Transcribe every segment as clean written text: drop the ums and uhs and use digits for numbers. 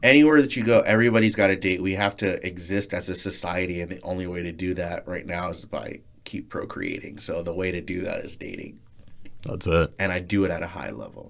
Anywhere that you go, everybody's got a date. We have to exist as a society, and the only way to do that right now is by keep procreating. So the way to do that is dating. That's it. And I do it at a high level.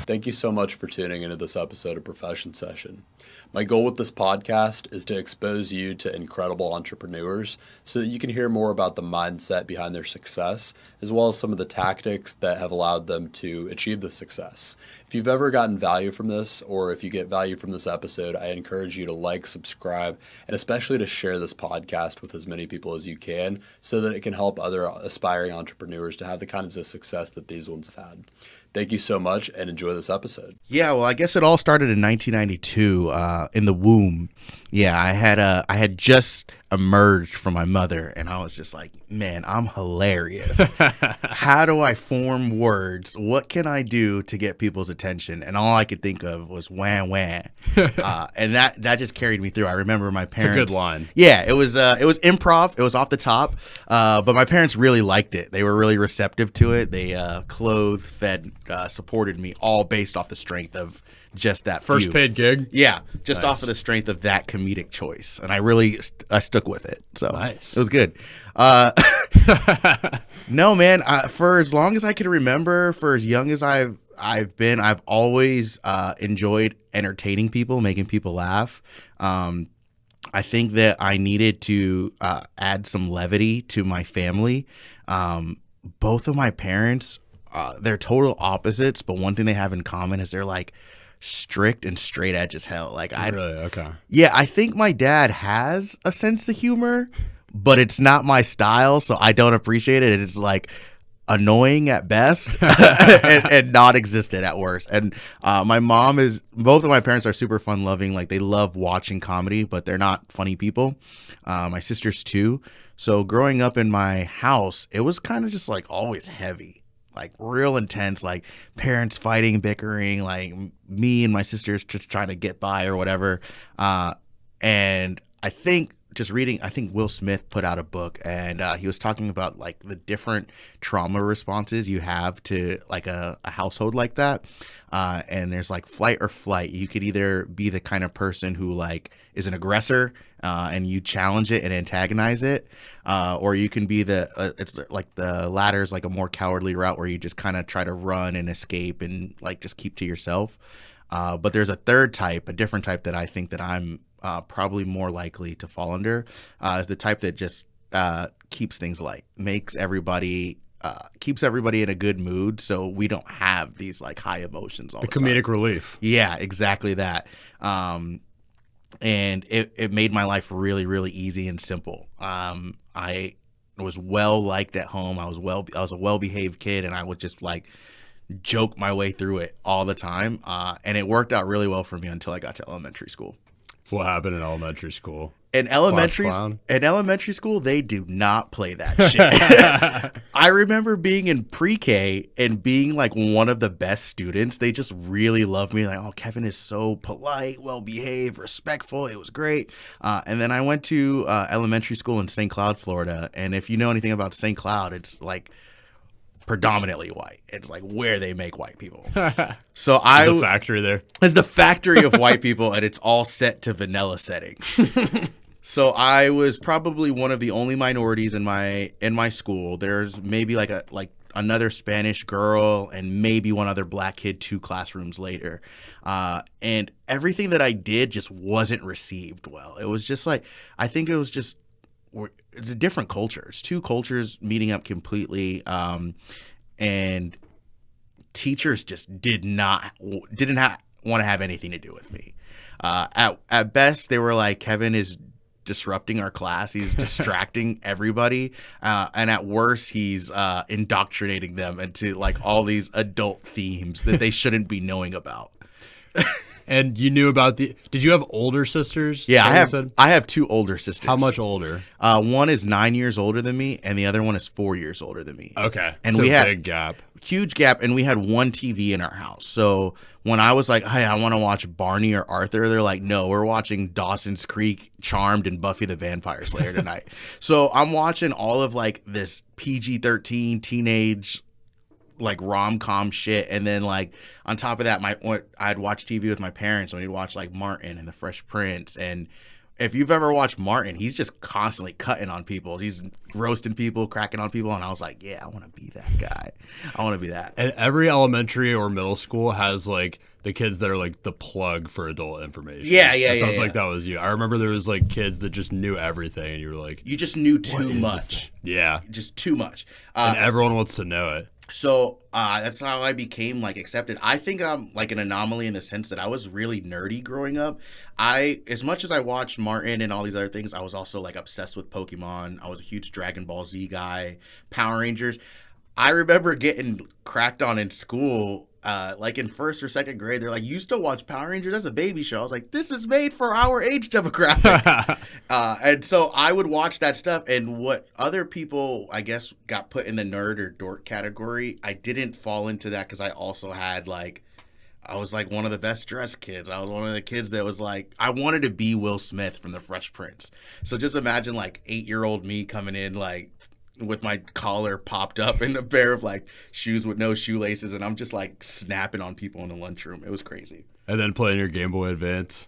Thank you so much for tuning into this episode of Profession Session. My goal with this podcast is to expose you to incredible entrepreneurs so that you can hear more about the mindset behind their success, as well as some of the tactics that have allowed them to achieve the success. If you've ever gotten value from this, or if you get value from this episode, I encourage you to like, subscribe, and especially to share this podcast with as many people as you can so that it can help other aspiring entrepreneurs to have the kinds of success that these ones have had. Thank you so much and enjoy this episode. Yeah, well, I guess it all started in 1992 in the womb. Yeah, I had just emerged from my mother, and I was just like, man, I'm hilarious. How do I form words? What can I do to get people's attention? And all I could think of was wah wah, and that just carried me through. I remember my parents. It's a good line. Yeah, it was improv. It was off the top, but my parents really liked it. They were really receptive to it. They clothed, fed, supported me, all based off the strength of just that first paid gig. Yeah, just Nice. off of the strength of that comedic choice, and I really I stuck with it. So Nice. It was good. No, man. For as long as I can remember, for as young as I've been, I've always enjoyed entertaining people, making people laugh. I think that I needed to add some levity to my family. Both of my parents, they're total opposites, but one thing they have in common is they're like strict and straight edge as hell. Like Really? Okay. yeah, I think my dad has a sense of humor, but it's not my style, so I don't appreciate it. It's like annoying at best and non-existent at worst. And both of my parents are super fun loving. Like, they love watching comedy, but they're not funny people. My sister's too. So growing up in my house, it was kind of just like always heavy. Like real intense, like parents fighting, bickering, like me and my sisters just trying to get by or whatever. And I think just reading, I think Will Smith put out a book, and he was talking about like the different trauma responses you have to like a household like that. And there's like fight or flight. You could either be the kind of person who like is an aggressor and you challenge it and antagonize it, or you can be it's like the latter is like a more cowardly route where you just kind of try to run and escape and like just keep to yourself. But there's a third type, a different type that I think that I'm probably more likely to fall under, is the type that just keeps things light, makes everybody keeps everybody in a good mood, so we don't have these like high emotions all the time. Comedic relief. Yeah, exactly that. And it made my life really, really easy and simple. I was well liked at home. I was a well-behaved kid, and I would just like joke my way through it all the time. And it worked out really well for me until I got to elementary school. What happened in elementary school? In elementary school, they do not play that shit. I remember being in pre-K and being like one of the best students. They just really loved me. Like, oh, Kevin is so polite, well-behaved, respectful. It was great. And then I went to elementary school in St. Cloud, Florida. And if you know anything about St. Cloud, it's like predominantly white. It's like where they make white people. So There's a factory there. It's the factory of white people, and it's all set to vanilla settings. So I was probably one of the only minorities in my school. There's maybe like another Spanish girl and maybe one other black kid 2 classrooms later. And everything that I did just wasn't received well. It was just like, I think it was just, it's a different culture. It's 2 cultures meeting up completely. And teachers just didn't want to have anything to do with me. At best, they were like, Kevin is disrupting our class. He's distracting everybody. And at worst, he's indoctrinating them into like all these adult themes that they shouldn't be knowing about. And you knew about did you have older sisters? Yeah, I have 2 older sisters. How much older? One is 9 years older than me, and the other one is 4 years older than me. Okay. And so we had big gap. Huge gap, and we had one TV in our house. So when I was like, hey, I want to watch Barney or Arthur, they're like, no, we're watching Dawson's Creek, Charmed, and Buffy the Vampire Slayer tonight. So I'm watching all of like this PG-13 teenage like rom-com shit, and then like on top of that, I'd watch TV with my parents, and we'd watch like Martin and the Fresh Prince. And if you've ever watched Martin, he's just constantly cutting on people. He's roasting people, cracking on people, and I was like, yeah, I want to be that guy. I want to be that. And every elementary or middle school has like the kids that are like the plug for adult information. Yeah. Sounds like that was you. I remember there was like kids that just knew everything, and you were like, you just knew too much. Yeah, just too much. And everyone wants to know it. So that's how I became like accepted. I think I'm like an anomaly in the sense that I was really nerdy growing up. As much as I watched Martin and all these other things, I was also like obsessed with Pokemon. I was a huge Dragon Ball Z guy, Power Rangers. I remember getting cracked on in school, like in 1st or 2nd grade. They're like, you still watch Power Rangers? That's a baby show. I was like, this is made for our age demographic. And so I would watch that stuff. And what other people, I guess, got put in the nerd or dork category, I didn't fall into that because I also had like, I was like one of the best dressed kids. I was one of the kids that was like, I wanted to be Will Smith from The Fresh Prince. So just imagine like 8-year-old me coming in like with my collar popped up and a pair of like shoes with no shoelaces, and I'm just like snapping on people in the lunchroom. It was crazy. And then playing your Game Boy Advance.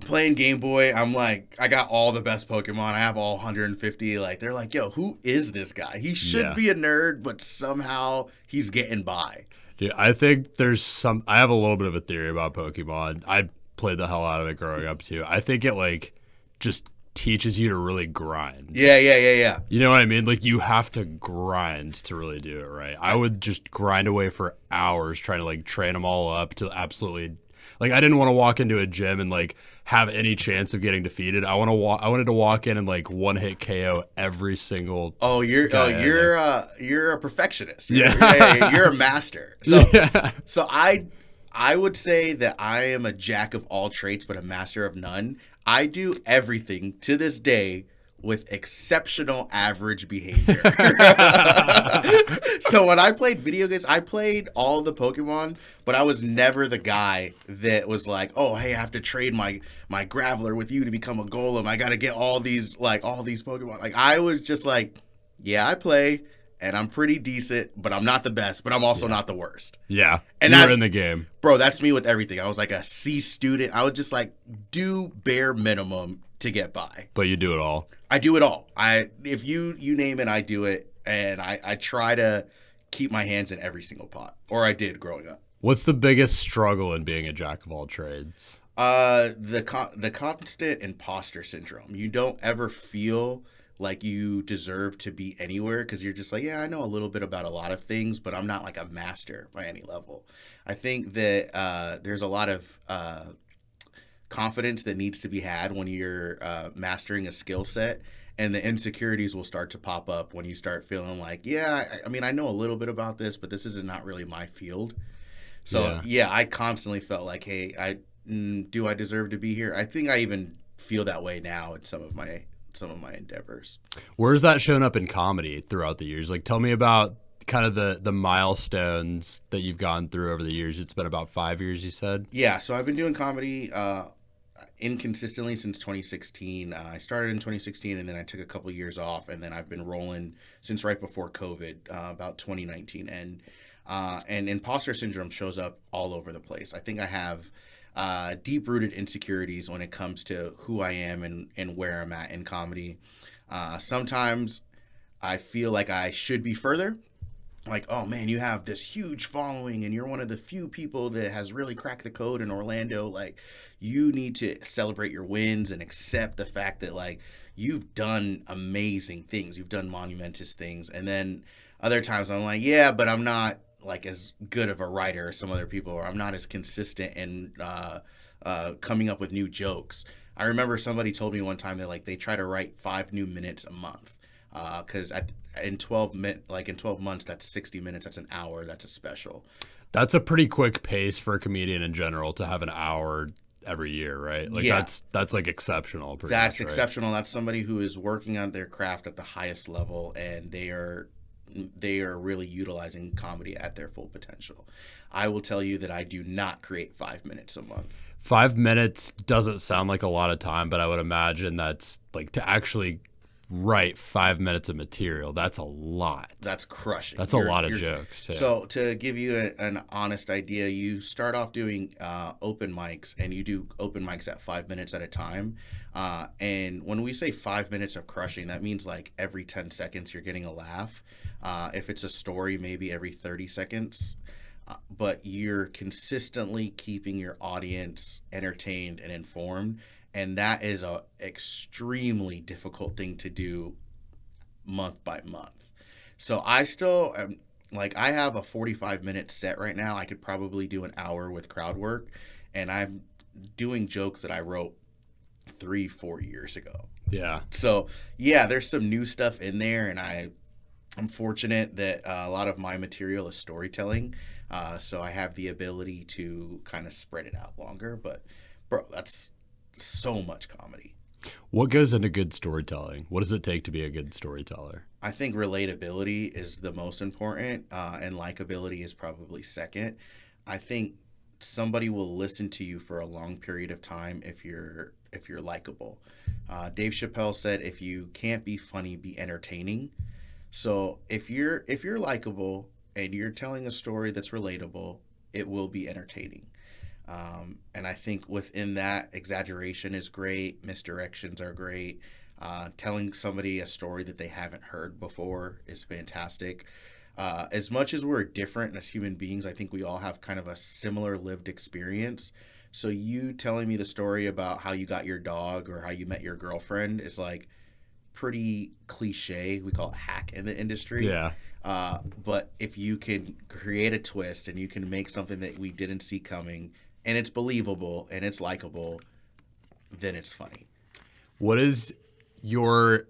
Playing Game Boy, I'm like, I got all the best Pokemon. I have all 150. Like, they're like, yo, who is this guy? He should be a nerd, but somehow he's getting by. Dude, I think I have a little bit of a theory about Pokemon. I played the hell out of it growing up too. I think it like just teaches you to really grind. Yeah. You know what I mean? Like, you have to grind to really do it right. I would just grind away for hours trying to like train them all up to absolutely, like, I didn't want to walk into a gym and like have any chance of getting defeated. I wanted to walk in and like one hit KO every single. You're a perfectionist. You're a master. So I would say that I am a jack of all trades, but a master of none. I do everything to this day with exceptional average behavior. So when I played video games, I played all the Pokemon, but I was never the guy that was like, oh, hey, I have to trade my Graveler with you to become a Golem. I got to get all these Pokemon. Like, I was just like, yeah, I play, and I'm pretty decent, but I'm not the best, but I'm also not the worst. Yeah, and you're in the game. Bro, that's me with everything. I was like a C student. I would just like do bare minimum to get by. But you do it all. I do it all. If you name it, I do it, and I try to keep my hands in every single pot, or I did growing up. What's the biggest struggle in being a jack of all trades? The constant imposter syndrome. You don't ever feel like you deserve to be anywhere because you're just like, yeah, I know a little bit about a lot of things, but I'm not like a master by any level. I think that there's a lot of confidence that needs to be had when you're mastering a skill set, and the insecurities will start to pop up when you start feeling like, I mean, I know a little bit about this, but this is not really my field. So I constantly felt like, hey, do I deserve to be here? I think I even feel that way now in some of my endeavors. Where's that shown up in comedy throughout the years? Like, tell me about kind of the milestones that you've gone through over the years. It's been about 5 years, you said? Yeah, so I've been doing comedy inconsistently since 2016. I started in 2016, and then I took a couple years off, and then I've been rolling since right before COVID, about 2019. And imposter syndrome shows up all over the place. I think I have deep-rooted insecurities when it comes to who I am and where I'm at in comedy. Sometimes I feel like I should be further. Like, oh man, you have this huge following and you're one of the few people that has really cracked the code in Orlando. Like, you need to celebrate your wins and accept the fact that like you've done amazing things. You've done monumentous things. And then other times I'm like, yeah, but I'm not like as good of a writer as some other people, or I'm not as consistent in coming up with new jokes. I remember somebody told me one time that like they try to write 5 new minutes a month, because in 12 months that's 60 minutes, that's an hour, that's a special. That's a pretty quick pace for a comedian in general to have an hour every year, right? Like Yeah. that's like exceptional. That's much, right? exceptional. That's somebody who is working on their craft at the highest level, and they are really utilizing comedy at their full potential. I will tell you that I do not create 5 minutes a month. 5 minutes doesn't sound like a lot of time, but I would imagine that's like to actually write 5 minutes of material. That's a lot. That's crushing. That's a lot of jokes too. So to give you an honest idea, you start off doing open mics, and you do open mics at 5 minutes at a time. And when we say 5 minutes of crushing, that means like every 10 seconds you're getting a laugh. If it's a story, maybe every 30 seconds. But you're consistently keeping your audience entertained and informed. And that is a extremely difficult thing to do month by month. So I still am, like, I have a 45-minute set right now. I could probably do an hour with crowd work, and I'm doing jokes that I wrote 3-4 years ago. Yeah. So yeah, there's some new stuff in there, and I'm fortunate that a lot of my material is storytelling. So I have the ability to kind of spread it out longer. But bro, that's so much comedy. What goes into good storytelling? What does it take to be a good storyteller? I think relatability is the most important, and likability is probably second. I think somebody will listen to you for a long period of time if you're likable. Dave Chappelle said, "If you can't be funny, be entertaining." So if you're likable and you're telling a story that's relatable, it will be entertaining. And I think within that, exaggeration is great. Misdirections are great. Telling somebody a story that they haven't heard before is fantastic. As much as we're different as human beings, I think we all have kind of a similar lived experience. So you telling me the story about how you got your dog or how you met your girlfriend is like pretty cliche. We call it hack in the industry. Yeah. But if you can create a twist and you can make something that we didn't see coming, and it's believable and it's likable, then it's funny. What's your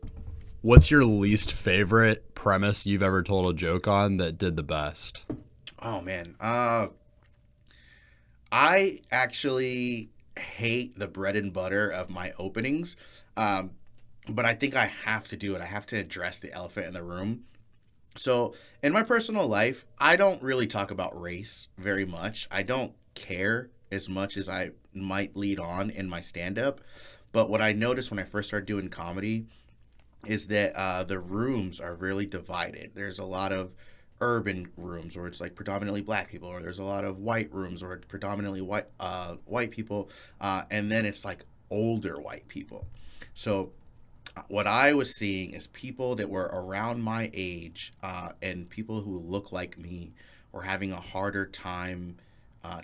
least favorite premise you've ever told a joke on that did the best? Oh man. I actually hate the bread and butter of my openings. But I think I have to do it. I have to address the elephant in the room. So in my personal life, I don't really talk about race very much. I don't care as much as I might lead on in my stand-up. But what I noticed when I first started doing comedy is that the rooms are really divided. There's a lot of urban rooms where it's like predominantly black people, or there's a lot of white rooms where it's predominantly white people, and then it's like older white people. So what I was seeing is people that were around my age and people who look like me were having a harder time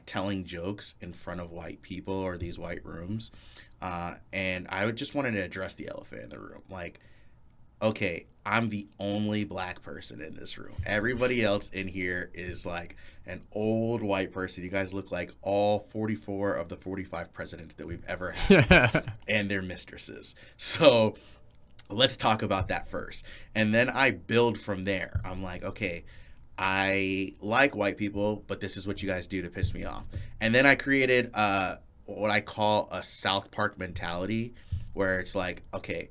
telling jokes in front of white people or these white rooms. And I just wanted to address the elephant in the room. Like, okay, I'm the only black person in this room. Everybody else in here is like an old white person. You guys look like all 44 of the 45 presidents that we've ever had and their mistresses. So let's talk about that first. And then I build from there. I'm like, okay, I like white people, but this is what you guys do to piss me off. And then I created what I call a South Park mentality, where it's like, okay,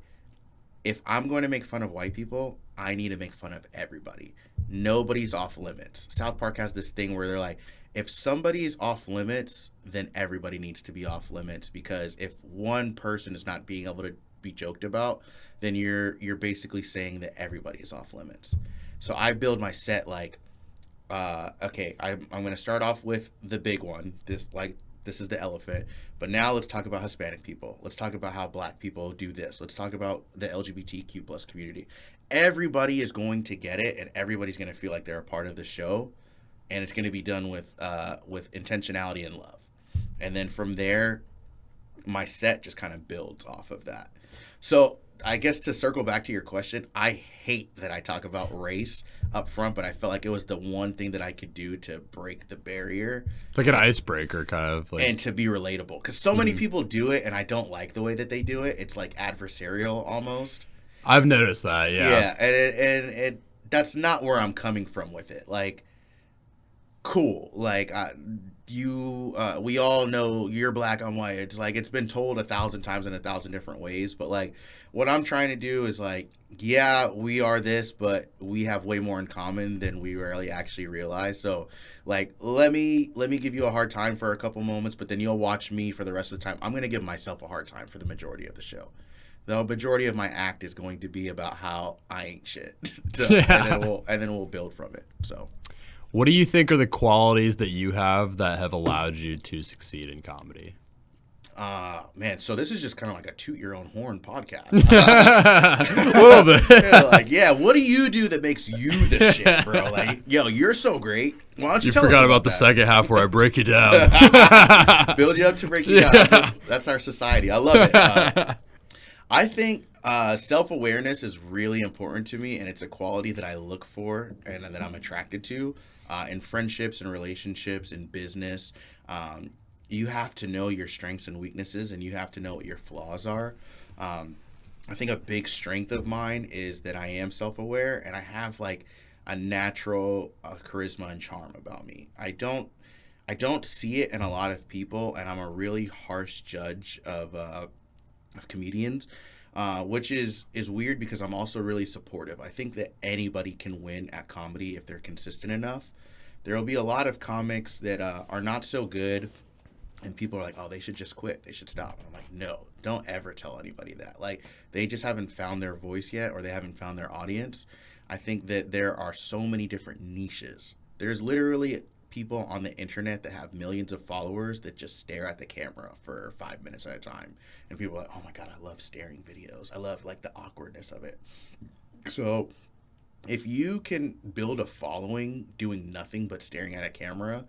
if I'm going to make fun of white people, I need to make fun of everybody. Nobody's off limits. South Park has this thing where they're like, if somebody is off limits, then everybody needs to be off limits, because if one person is not being able to be joked about, then you're basically saying that everybody is off limits. So I build my set like, okay, I'm going to start off with the big one. This is the elephant. But now let's talk about Hispanic people. Let's talk about how black people do this. Let's talk about the LGBTQ plus community. Everybody is going to get it, and everybody's going to feel like they're a part of the show. And it's going to be done with intentionality and love. And then from there, my set just kind of builds off of that. So I guess to circle back to your question, I hate that I talk about race up front, but I felt like it was the one thing that I could do to break the barrier. It's like an icebreaker, kind of. Like, and to be relatable. Because so many people do it, and I don't like the way that they do it. It's like adversarial almost. I've noticed that, yeah. Yeah, and that's not where I'm coming from with it. Like, cool. Like, we all know you're black, I'm white. It's like, it's been told 1,000 times in 1,000 different ways. But like, what I'm trying to do is like, yeah, we are this, but we have way more in common than we really actually realize. So like, let me give you a hard time for a couple moments, but then you'll watch me for the rest of the time. I'm going to give myself a hard time for the majority of the show. The majority of my act is going to be about how I ain't shit. And then we'll build from it. So what do you think are the qualities that you have that have allowed you to succeed in comedy? Man, so this is just kind of like a toot your own horn podcast. A little bit. Like, yeah, what do you do that makes you the shit, bro? Like, yo, you're so great. Why don't you tell us forgot about the that? second half where I break you down. Build you up to break you down. That's our society. I love it. I think self-awareness is really important to me, and it's a quality that I look for and that I'm attracted to in friendships and relationships and business. You have to know your strengths and weaknesses, and you have to know what your flaws are. I think a big strength of mine is that I am self-aware, and I have like a natural charisma and charm about me. I don't see it in a lot of people, and I'm a really harsh judge of comedians, which is weird because I'm also really supportive. I think that anybody can win at comedy if they're consistent enough. There will be a lot of comics that are not so good, and people are like, oh, they should just quit. They should stop. And I'm like, no, don't ever tell anybody that. Like, they just haven't found their voice yet, or they haven't found their audience. I think that there are so many different niches. There's literally people on the internet that have millions of followers that just stare at the camera for 5 minutes at a time. And people are like, oh my God, I love staring videos. I love like the awkwardness of it. So if you can build a following doing nothing but staring at a camera,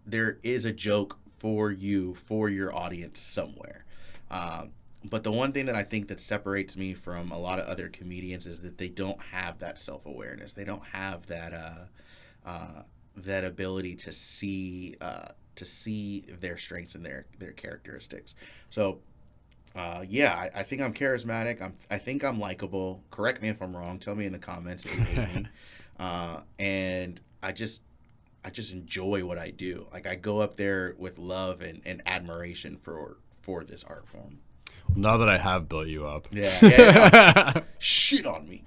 there is a joke for you, for your audience somewhere. But the one thing that I think that separates me from a lot of other comedians is that they don't have that self-awareness. They don't have that that ability to see their strengths and their characteristics. So yeah, I think I'm charismatic. I think I'm likable. Correct me if I'm wrong. Tell me in the comments if you hate me. And I just enjoy what I do. Like, I go up there with love and admiration for this art form. Now that I have built you up. Yeah. Shit on me.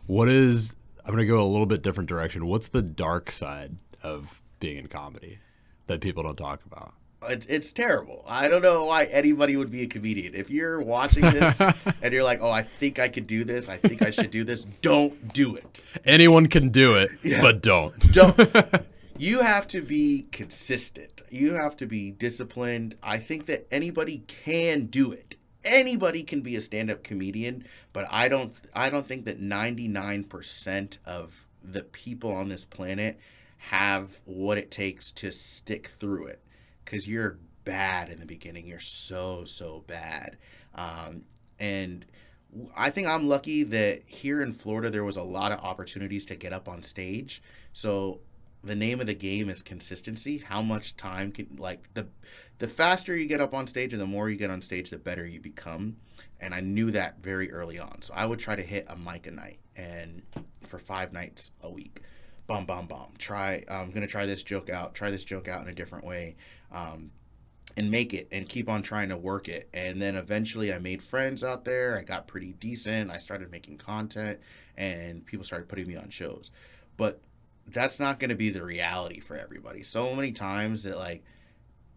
I'm going to go a little bit different direction. What's the dark side of being in comedy that people don't talk about? It's terrible. I don't know why anybody would be a comedian. If you're watching this and you're like, oh, I think I could do this, I think I should do this, don't do it. Anyone can do it, but don't. You have to be consistent. You have to be disciplined. I think that anybody can do it. Anybody can be a stand-up comedian, but I don't think that 99% of the people on this planet have what it takes to stick through it. Because you're bad in the beginning. You're so bad. And I think I'm lucky that here in Florida there was a lot of opportunities to get up on stage. So the name of the game is consistency. How much time can, like, the faster you get up on stage and the more you get on stage, the better you become. And I knew that very early on. So I would try to hit a mic a night, and for 5 nights a week. I'm going to try this joke out in a different way, and make it and keep on trying to work it. And then eventually I made friends out there. I got pretty decent. I started making content, and people started putting me on shows. But that's not going to be the reality for everybody. So many times that, like,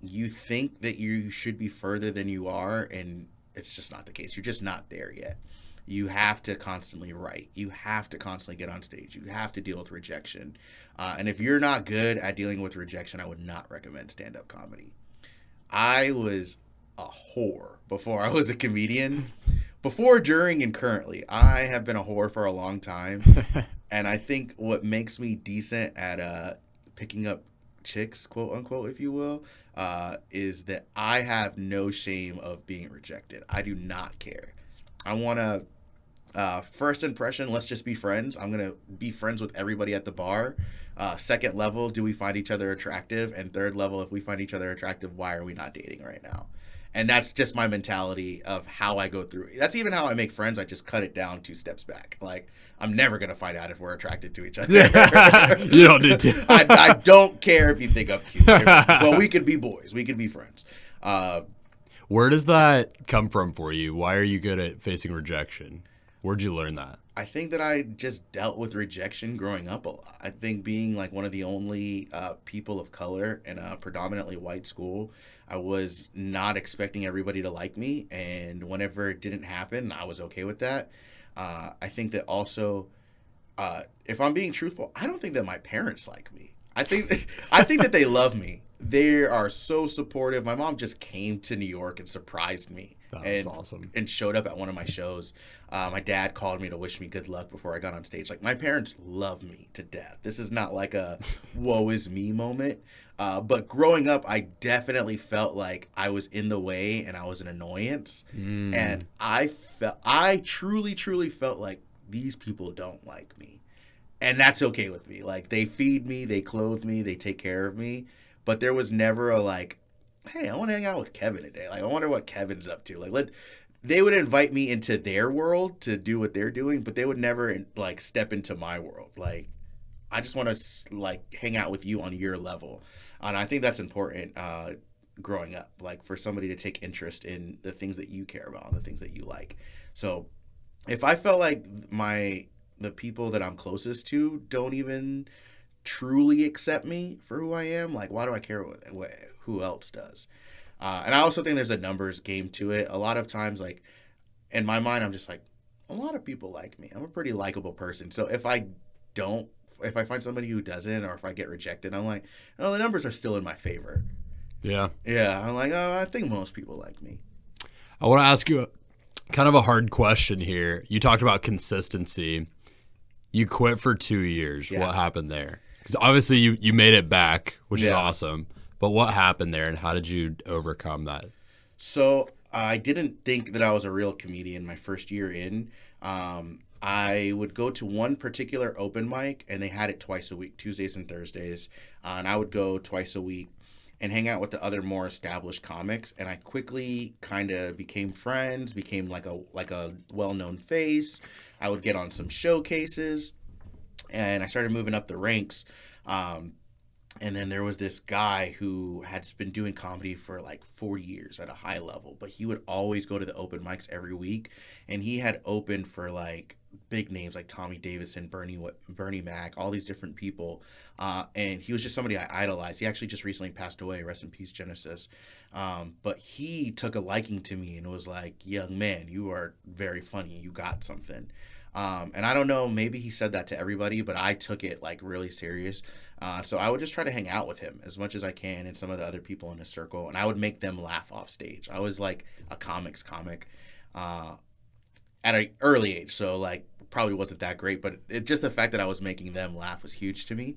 you think that you should be further than you are, and it's just not the case. You're just not there yet. You have to constantly write. You have to constantly get on stage. You have to deal with rejection. And if you're not good at dealing with rejection, I would not recommend stand-up comedy. I was a whore before I was a comedian. Before, during, and currently. I have been a whore for a long time. And I think what makes me decent at picking up chicks, quote unquote, if you will, is that I have no shame of being rejected. I do not care. I want to, first impression, let's just be friends. I'm going to be friends with everybody at the bar. Second level, do we find each other attractive? And third level, if we find each other attractive, why are we not dating right now? And that's just my mentality of how I go through it. That's even how I make friends. I just cut it down 2 steps back. Like, I'm never going to find out if we're attracted to each other. You don't need to. I don't care if you think I'm cute. Well, we could be boys. We could be friends. Where does that come from for you? Why are you good at facing rejection? Where'd you learn that? I think that I just dealt with rejection growing up a lot. I think being like one of the only people of color in a predominantly white school, I was not expecting everybody to like me. And whenever it didn't happen, I was okay with that. I think that also, if I'm being truthful, I don't think that my parents like me. I think that they love me. They are so supportive. My mom just came to New York and surprised me. That's awesome. And showed up at one of my shows. My dad called me to wish me good luck before I got on stage. Like, my parents love me to death. This is not like a woe is me moment. But growing up, I definitely felt like I was in the way and I was an annoyance. And I truly, truly felt like these people don't like me. And that's okay with me. Like, they feed me, they clothe me, they take care of me. But there was never a like, hey, I want to hang out with Kevin today. Like, I wonder what Kevin's up to. Like, they would invite me into their world to do what they're doing, but they would never like step into my world. Like, I just want to like hang out with you on your level. And I think that's important growing up, like for somebody to take interest in the things that you care about and the things that you like. So if I felt like the people that I'm closest to don't even truly accept me for who I am, like, why do I care who else does? And I also think there's a numbers game to it. A lot of times, like, in my mind, I'm just like, a lot of people like me. I'm a pretty likable person. So if I find somebody who doesn't, or if I get rejected, I'm like, oh, the numbers are still in my favor. Yeah. Yeah. I'm like, oh, I think most people like me. I want to ask you kind of a hard question here. You talked about consistency. You quit for 2 years. Yeah. What happened there? Because obviously you made it back, which is awesome. But what happened there, and how did you overcome that? So I didn't think that I was a real comedian my first year in. I would go to one particular open mic, and they had it twice a week, Tuesdays and Thursdays. And I would go twice a week and hang out with the other more established comics. And I quickly kind of became friends, became like a well-known face. I would get on some showcases. And I started moving up the ranks. And then there was this guy who had been doing comedy for like 40 years at a high level, but he would always go to the open mics every week. And he had opened for like big names like Tommy Davidson, Bernie Mac, all these different people. And he was just somebody I idolized. He actually just recently passed away. Rest in peace, Genesis. But he took a liking to me and was like, young man, you are very funny. You got something. And I don't know, maybe he said that to everybody, but I took it like really serious. So I would just try to hang out with him as much as I can and some of the other people in his circle, and I would make them laugh off stage. I was like a comic at an early age, so like probably wasn't that great, but just the fact that I was making them laugh was huge to me.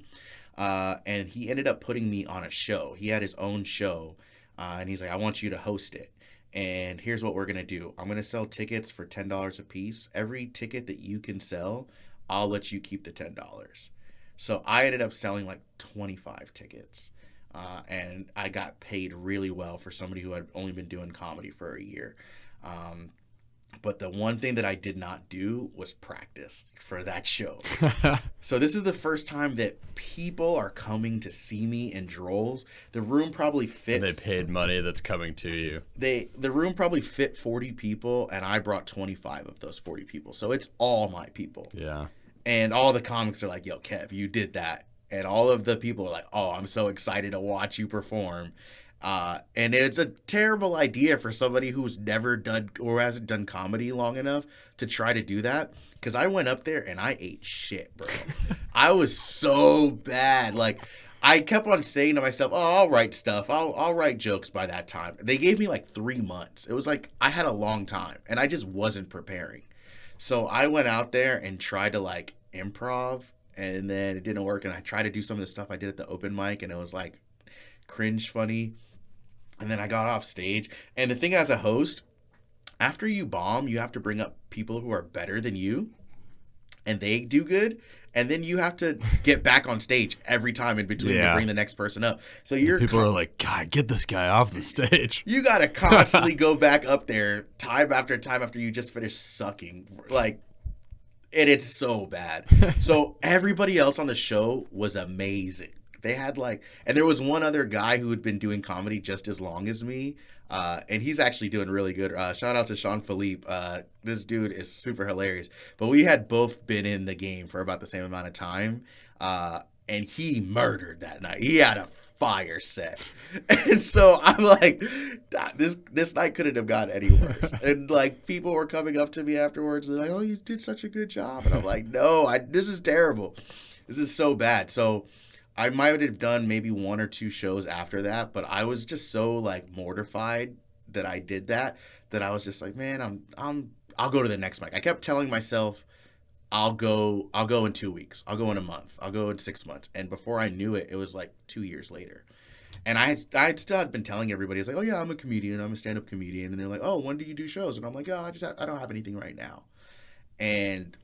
And he ended up putting me on a show. He had his own show, and he's like, I want you to host it. And here's what we're going to do. I'm going to sell tickets for $10 a piece. Every ticket that you can sell, I'll let you keep the $10. So I ended up selling like 25 tickets. And I got paid really well for somebody who had only been doing comedy for a year. But the one thing that I did not do was practice for that show. So this is the first time that people are coming to see me in Drolls. The room probably fit. And they paid money that's coming to you. The room probably fit 40 people, and I brought 25 of those 40 people. So it's all my people. Yeah. And all the comics are like, yo, Kev, you did that. And all of the people are like, oh, I'm so excited to watch you perform. And it's a terrible idea for somebody who's never done or hasn't done comedy long enough to try to do that. Because I went up there and I ate shit, bro. I was so bad. Like, I kept on saying to myself, oh, I'll write stuff. I'll write jokes by that time. They gave me like 3 months. It was like I had a long time and I just wasn't preparing. So I went out there and tried to like improv, and then it didn't work. And I tried to do some of the stuff I did at the open mic, and it was like cringe funny. And then I got off stage. And the thing as a host, after you bomb, you have to bring up people who are better than you. and they do good. And then you have to get back on stage every time in between to bring the next person up. So people are like, God, get this guy off the stage. You got to constantly go back up there time after time after you just finish sucking. Like, and it's so bad. So everybody else on the show was amazing. They had and there was one other guy who had been doing comedy just as long as me. And he's actually doing really good. Shout out to Sean Philippe. This dude is super hilarious. But we had both been in the game for about the same amount of time. And he murdered that night. He had a fire set. And so I'm like, this night couldn't have gotten any worse. And people were coming up to me afterwards. They're like, oh, you did such a good job. And I'm like, no, this is terrible. This is so bad. So I might have done maybe 1 or 2 shows after that, but I was just so mortified that I did that I was just like, man, I'll go to the next mic. I kept telling myself, I'll go in 2 weeks. I'll go in a month. I'll go in 6 months. And before I knew it, it was 2 years later. And I had still been telling everybody, I was like, oh yeah, I'm a comedian. I'm a stand-up comedian. And they're like, oh, when do you do shows? And I'm like, oh, I don't have anything right now. And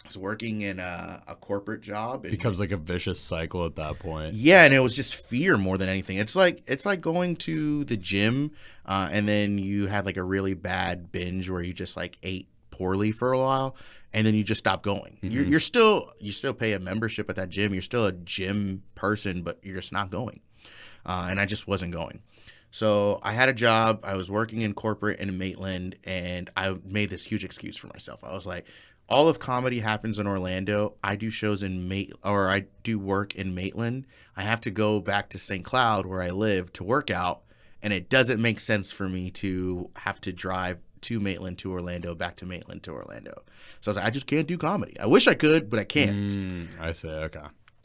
I was working in a corporate job. It becomes a vicious cycle at that point. Yeah, and it was just fear more than anything. It's like going to the gym, and then you had a really bad binge where you just ate poorly for a while, and then you just stop going. Mm-hmm. You still pay a membership at that gym. You're still a gym person, but you're just not going. And I just wasn't going. So I had a job. I was working in corporate in Maitland, and I made this huge excuse for myself. I was like, all of comedy happens in Orlando. I do shows I do work in Maitland. I have to go back to St. Cloud where I live to work out, and it doesn't make sense for me to have to drive to Maitland to Orlando, back to Maitland to Orlando. So I was like, I just can't do comedy. I wish I could, but I can't. I see. Okay.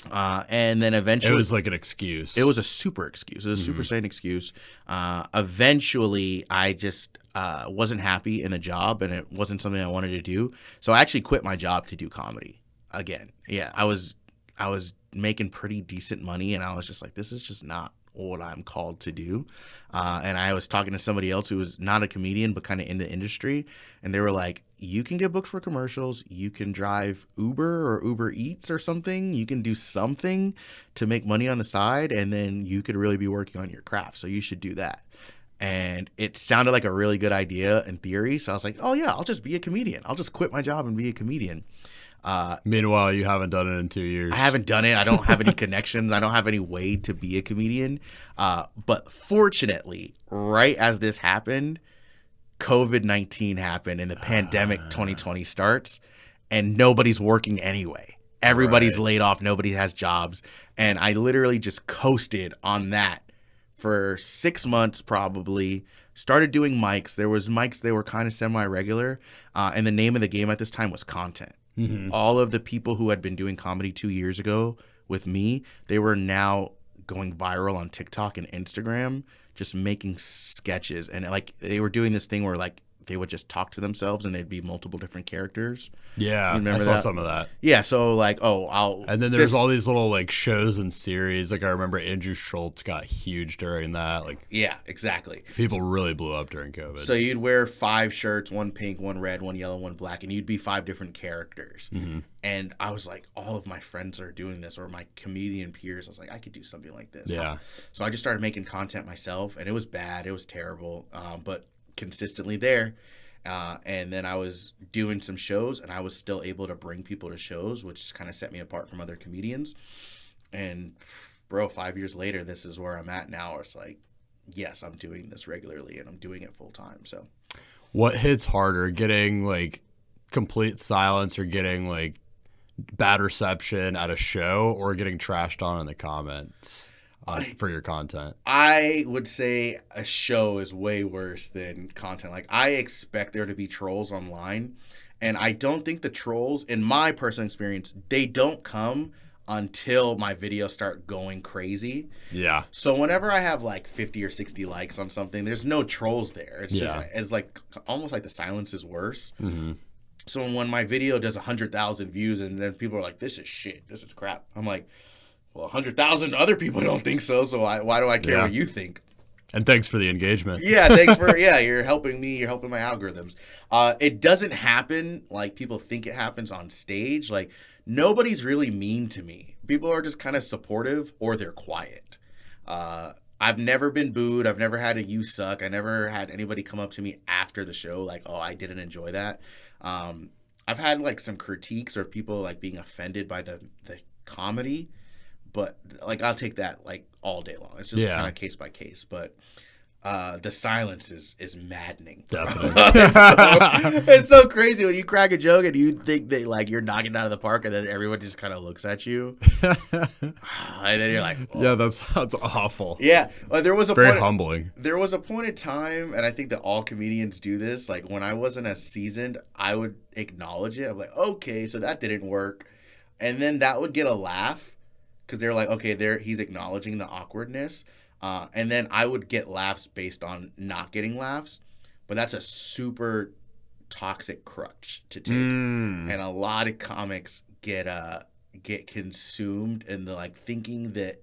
And then eventually... It was an excuse. It was a super excuse. It was a super sane excuse. Eventually, I just wasn't happy in the job, and it wasn't something I wanted to do. So I actually quit my job to do comedy again. Yeah, I was making pretty decent money, and I was just like, this is just not what I'm called to do. And I was talking to somebody else who was not a comedian but kind of in the industry, and they were like, you can get booked for commercials, you can drive Uber or Uber Eats or something, you can do something to make money on the side, and then you could really be working on your craft, so you should do that. And it sounded like a really good idea in theory, so I was like, oh yeah, I'll just be a comedian. I'll just quit my job and be a comedian. Meanwhile, you haven't done it in 2 years. I haven't done it. I don't have any connections. I don't have any way to be a comedian. But fortunately, right as this happened, COVID-19 happened and the pandemic 2020 starts, and nobody's working anyway. Everybody's laid off. Nobody has jobs. And I literally just coasted on that for 6 months probably. Started doing mics. There was mics. They were kind of semi-regular. And the name of the game at this time was content. Mm-hmm. All of the people who had been doing comedy 2 years ago with me, they were now going viral on TikTok and Instagram, just making sketches. And they were doing this thing where they would just talk to themselves and they'd be multiple different characters. Yeah, I saw some of that. Yeah, so And then there's all these little shows and series. I remember Andrew Schultz got huge during that. Yeah, exactly. People really blew up during COVID. So you'd wear 5 shirts, 1 pink, 1 red, 1 yellow, 1 black, and you'd be 5 different characters. Mm-hmm. And I was like, all of my friends are doing this, or my comedian peers. I was like, I could do something like this. Yeah. So I just started making content myself, and it was bad. It was terrible, but consistently there. And then I was doing some shows, and I was still able to bring people to shows, which kind of set me apart from other comedians. And bro, 5 years later, this is where I'm at now. It's like, yes, I'm doing this regularly and I'm doing it full time. So what hits harder, getting complete silence or getting bad reception at a show, or getting trashed on in the comments for your content? I would say a show is way worse than content. I expect there to be trolls online, and I don't think the trolls, in my personal experience, they don't come until my videos start going crazy. Yeah. So whenever I have 50 or 60 likes on something, there's no trolls there. It's just it's almost like the silence is worse. Mm-hmm. So when my video does 100,000 views and then people are like, this is shit, this is crap, I'm like, well, 100,000 other people don't think so why do I care what you think? And thanks for the engagement. Yeah, thanks for you're helping me. You're helping my algorithms. It doesn't happen like people think it happens on stage. Like nobody's really mean to me. People are just kind of supportive or they're quiet. I've never been booed. I've never had a "you suck." I never had anybody come up to me after the show like, "Oh, I didn't enjoy that." I've had like some critiques or people like being offended by the comedy, but like I'll take that like all day long. It's just kind of case by case, but the silence is maddening. Definitely. it's so crazy when you crack a joke and you think that like you're knocking it out of the park, and then everyone just kind of looks at you, and then you're like, oh. Yeah, that's awful. Yeah, there was a very humbling. There was a point in time, and I think that all comedians do this. Like when I wasn't as seasoned, I would acknowledge it. I'm like, okay, so that didn't work, and then that would get a laugh because they're like, okay, he's acknowledging the awkwardness. And then I would get laughs based on not getting laughs, but that's a super toxic crutch to take. And a lot of comics get consumed in the like thinking that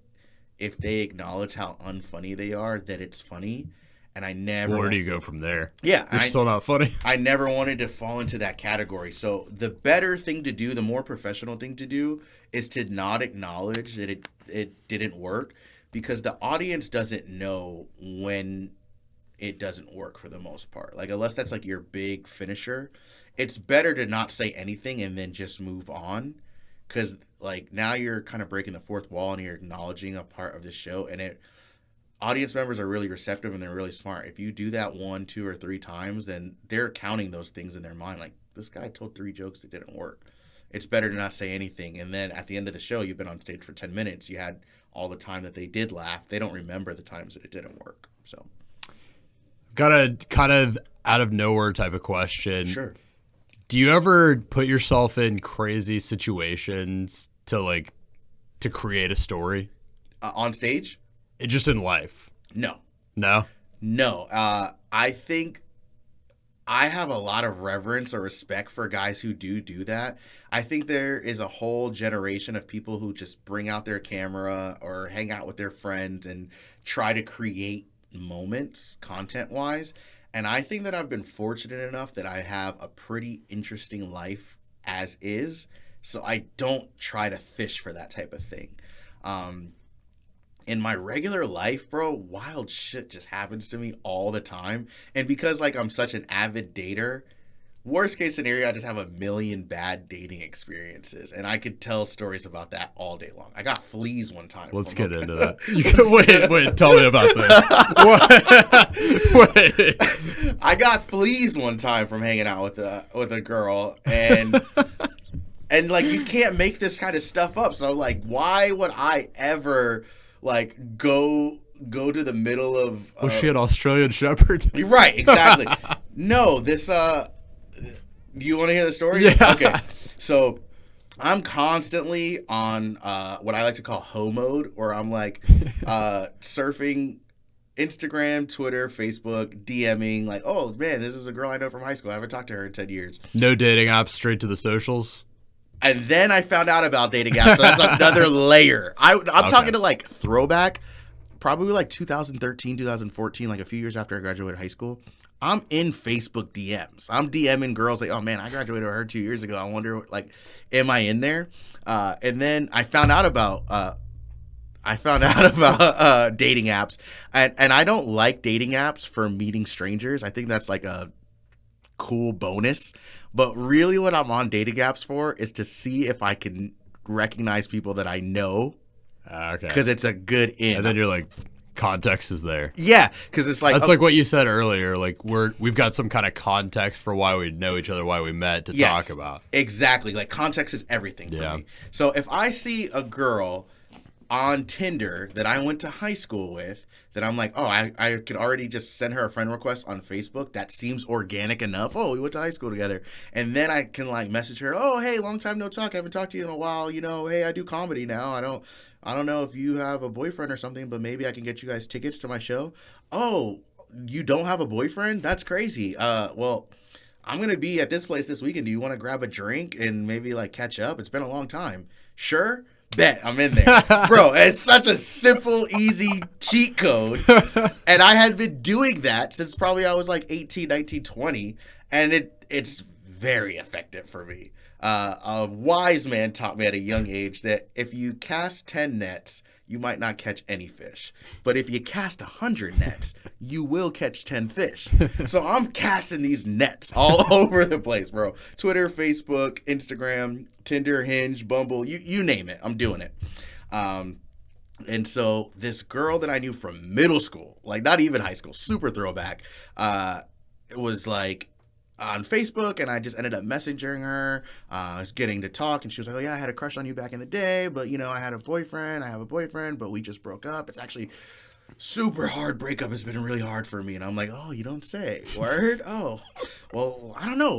if they acknowledge how unfunny they are, that it's funny. And I never. Where do you go from there? Yeah, you're still not funny. I never wanted to fall into that category. So the better thing to do, the more professional thing to do, is to not acknowledge that it didn't work. Because the audience doesn't know when it doesn't work for the most part. Like, unless that's like your big finisher, it's better to not say anything and then just move on. Because, like, now you're kind of breaking the fourth wall and you're acknowledging a part of the show. And audience members are really receptive and they're really smart. If you do that 1, 2, or 3 times, then they're counting those things in their mind. Like, this guy told 3 jokes that didn't work. It's better to not say anything. And then at the end of the show, you've been on stage for 10 minutes. You had all the time that they did laugh. They don't remember the times that it didn't work. So, got a kind of out of nowhere type of question. Sure. Do you ever put yourself in crazy situations to create a story? On stage? Just in life? No. No? No. I think I have a lot of reverence or respect for guys who do that. I think there is a whole generation of people who just bring out their camera or hang out with their friends and try to create moments content-wise. And I think that I've been fortunate enough that I have a pretty interesting life as is. So I don't try to fish for that type of thing. In my regular life, bro, wild shit just happens to me all the time. And because, like, I'm such an avid dater, worst case scenario, I just have a million bad dating experiences. And I could tell stories about that all day long. I got fleas one time. Let's get into that. Wait, tell me about this. Wait. I got fleas one time from hanging out with a girl. And... and, like, you can't make this kind of stuff up. So, like, why would I ever... like go to the middle of was she an Australian Shepherd? Right, exactly. No, this do you want to hear the story? Yeah. Okay. So I'm constantly on what I like to call hoe mode, where I'm like surfing Instagram, Twitter, Facebook, DMing, like, oh man, this is a girl I know from high school. I haven't talked to her in 10 years. No dating apps, straight to the socials. And then I found out about dating apps, so that's another layer. I'm talking to, like, throwback, probably, like, 2013, 2014, like, a few years after I graduated high school. I'm in Facebook DMs. I'm DMing girls like, oh, man, I graduated with her 2 years ago. I wonder, like, am I in there? And then I found out about dating apps. And I don't like dating apps for meeting strangers. I think that's, like, a cool bonus. But really what I'm on dating apps for is to see if I can recognize people that I know. Okay. Because it's a good in. And then you're like, context is there. Yeah, because it's like... That's like what you said earlier. Like, we've got some kind of context for why we know each other, why we met to talk about. Exactly. Like, context is everything for me. So if I see a girl on Tinder that I went to high school with, that I'm like, oh, I could already just send her a friend request on Facebook. That seems organic enough. Oh, we went to high school together. And then I can, like, message her, oh, hey, long time no talk. I haven't talked to you in a while. You know, hey, I do comedy now. I don't know if you have a boyfriend or something, but maybe I can get you guys tickets to my show. Oh, you don't have a boyfriend? That's crazy. Well, I'm going to be at this place this weekend. Do you want to grab a drink and maybe, like, catch up? It's been a long time. Sure. Bet, I'm in there. Bro, it's such a simple, easy cheat code. And I had been doing that since probably I was like 18, 19, 20. And it's very effective for me. A wise man taught me at a young age that if you cast 10 nets, you might not catch any fish. But if you cast 100 nets, you will catch 10 fish. So I'm casting these nets all over the place, bro. Twitter, Facebook, Instagram, Tinder, Hinge, Bumble, you name it. I'm doing it. And so this girl that I knew from middle school, like not even high school, super throwback, it was like on Facebook, and I just ended up messaging her, getting to talk, and she was like, oh yeah, I had a crush on you back in the day, but you know, I have a boyfriend, but we just broke up. It's actually super hard breakup. It's been really hard for me. And I'm like, oh, you don't say. Word? Oh, well, I don't know.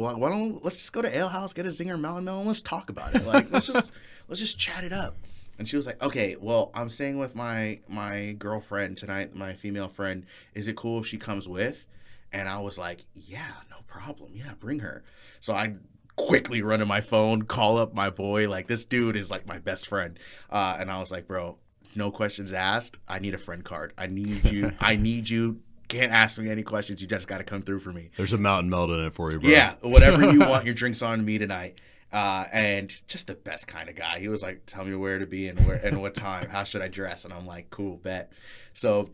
Let's just go to Ale House, get a Zinger Mountain Melon, let's talk about it. Like, let's just chat it up. And she was like, okay, well, I'm staying with my girlfriend tonight, my female friend. Is it cool if she comes with? And I was like, yeah, no problem. Yeah, bring her. So I quickly run to my phone, call up my boy. Like, this dude is like my best friend. And I was like, bro, no questions asked. I need a friend card. I need you. I need you. Can't ask me any questions. You just got to come through for me. There's a mountain melt in it for you, bro. Yeah, whatever you want. Your drink's on me tonight. And just the best kind of guy. He was like, tell me where to be and where and what time. How should I dress? And I'm like, cool, bet. So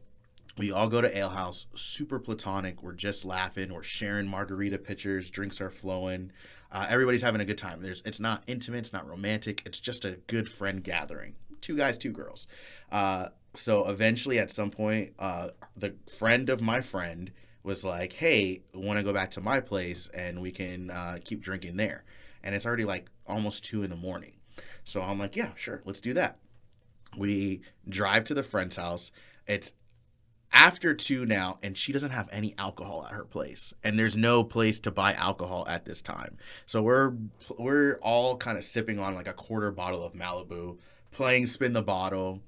we all go to Ale House, super platonic. We're just laughing. We're sharing margarita pitchers. Drinks are flowing. Everybody's having a good time. It's not intimate. It's not romantic. It's just a good friend gathering. 2 guys, 2 girls. So eventually at some point, the friend of my friend was like, hey, want to go back to my place and we can keep drinking there. And it's already like almost 2 a.m. So I'm like, yeah, sure. Let's do that. We drive to the friend's house. It's after 2 now, and she doesn't have any alcohol at her place, and there's no place to buy alcohol at this time. So we're all kind of sipping on like a quarter bottle of Malibu, playing spin the bottle,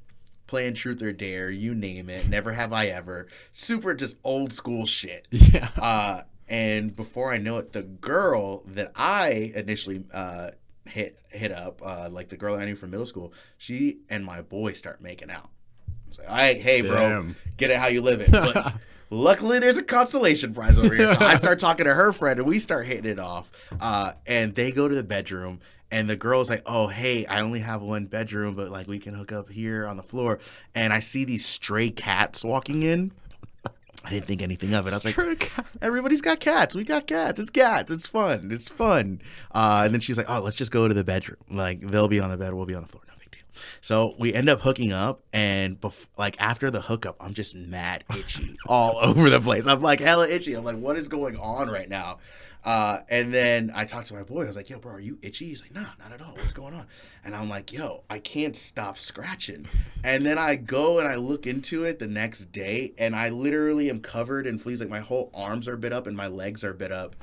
playing truth or dare, you name it. Never have I ever. Super just old school shit. Yeah. And before I know it, the girl that I initially hit up, like the girl that I knew from middle school, she and my boy start making out. Like, hey, bro, Damn. Get it how you live it. But luckily, there's a consolation prize over here. So I start talking to her friend, and we start hitting it off. And they go to the bedroom, and the girl's like, oh, hey, I only have 1 bedroom, but, like, we can hook up here on the floor. And I see these stray cats walking in. I didn't think anything of it. I was like, everybody's got cats. We got cats. It's cats. It's fun. It's fun. And then she's like, oh, let's just go to the bedroom. Like, they'll be on the bed. We'll be on the floor. So we end up hooking up, and like after the hookup, I'm just mad itchy all over the place. I'm like hella itchy. I'm like, what is going on right now? And then I talked to my boy. I was like, yo, bro, are you itchy? He's like, nah, not at all. What's going on? And I'm like, yo, I can't stop scratching. And then I go and I look into it the next day, and I literally am covered in fleas. Like my whole arms are bit up and my legs are bit up.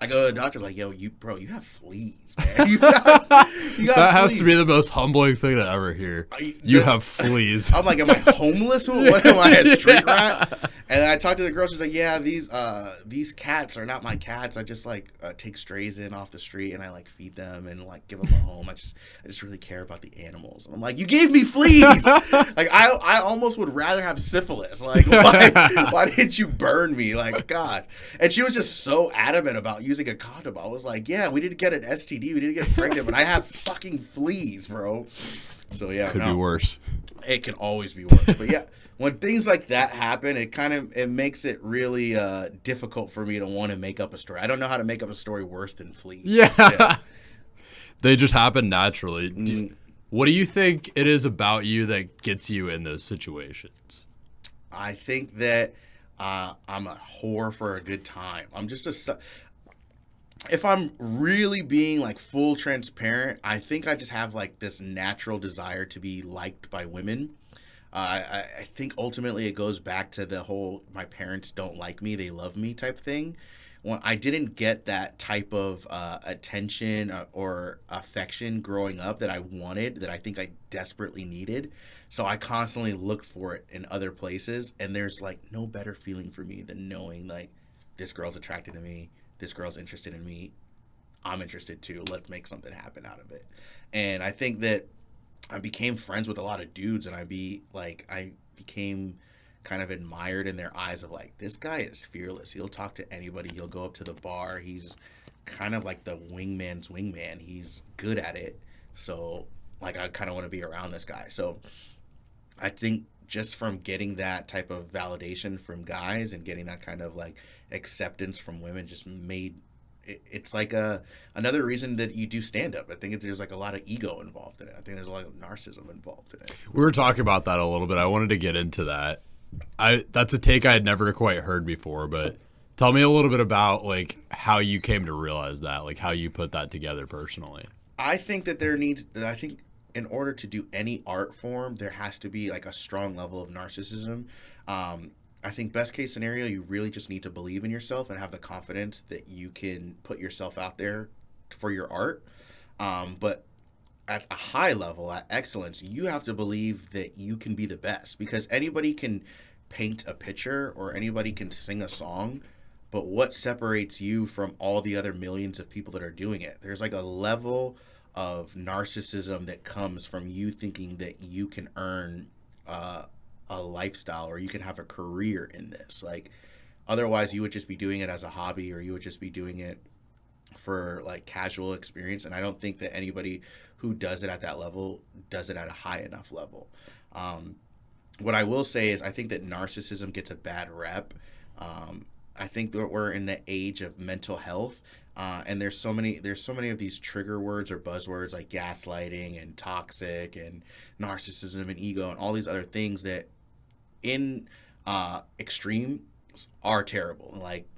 I go to the doctor like, yo, you have fleas, man. You got that fleas. has to be the most humbling thing to ever hear. You have fleas. I'm like, am I homeless? What am I, a street rat? And I talked to the girl. She's like, yeah, these cats are not my cats. I just like take strays in off the street and I like feed them and like give them a home. I just really care about the animals. And I'm like, you gave me fleas. Like I almost would rather have syphilis. Like why didn't you burn me? Like God. And she was just so adamant about using a condom. I was like, yeah, we didn't get an STD, we didn't get pregnant, but I have fucking fleas, bro. So yeah, could be worse. It can always be worse. But yeah, when things like that happen, it makes it really difficult for me to want to make up a story. I don't know how to make up a story worse than fleas. Yeah. They just happen naturally. What do you think it is about you that gets you in those situations? I think that I'm a whore for a good time. I'm just if I'm really being like full transparent, I think I just have like this natural desire to be liked by women. I think ultimately it goes back to the whole my parents don't like me, they love me type thing. When I didn't get that type of attention or affection growing up that I wanted, that I think I desperately needed. So I constantly looked for it in other places. And there's like no better feeling for me than knowing like this girl's attracted to me. This girl's interested in me. I'm interested too. Let's make something happen out of it. And I think that I became friends with a lot of dudes, and I became kind of admired in their eyes of like, this guy is fearless. He'll talk to anybody. He'll go up to the bar. He's kind of like the wingman's wingman. He's good at it. So like, I kind of want to be around this guy. So I think just from getting that type of validation from guys and getting that kind of like acceptance from women just made it's like another reason that you do stand up. I think there's like a lot of ego involved in it. I think there's a lot of narcissism involved in it. We were talking about that a little bit. I wanted to get into that. That's a take I had never quite heard before, but tell me a little bit about like how you came to realize that, like how you put that together personally. I think that I think in order to do any art form, there has to be like a strong level of narcissism. I think best case scenario, you really just need to believe in yourself and have the confidence that you can put yourself out there for your art. But at a high level, at excellence, you have to believe that you can be the best, because anybody can paint a picture or anybody can sing a song. But what separates you from all the other millions of people that are doing it? There's like a level of narcissism that comes from you thinking that you can earn a lifestyle or you can have a career in this. Like, otherwise you would just be doing it as a hobby, or you would just be doing it for like casual experience. And I don't think that anybody who does it at that level does it at a high enough level. What I will say is I think that narcissism gets a bad rep. I think that we're in the age of mental health, and there's so many of these trigger words or buzzwords like gaslighting and toxic and narcissism and ego and all these other things that in extreme are terrible. Like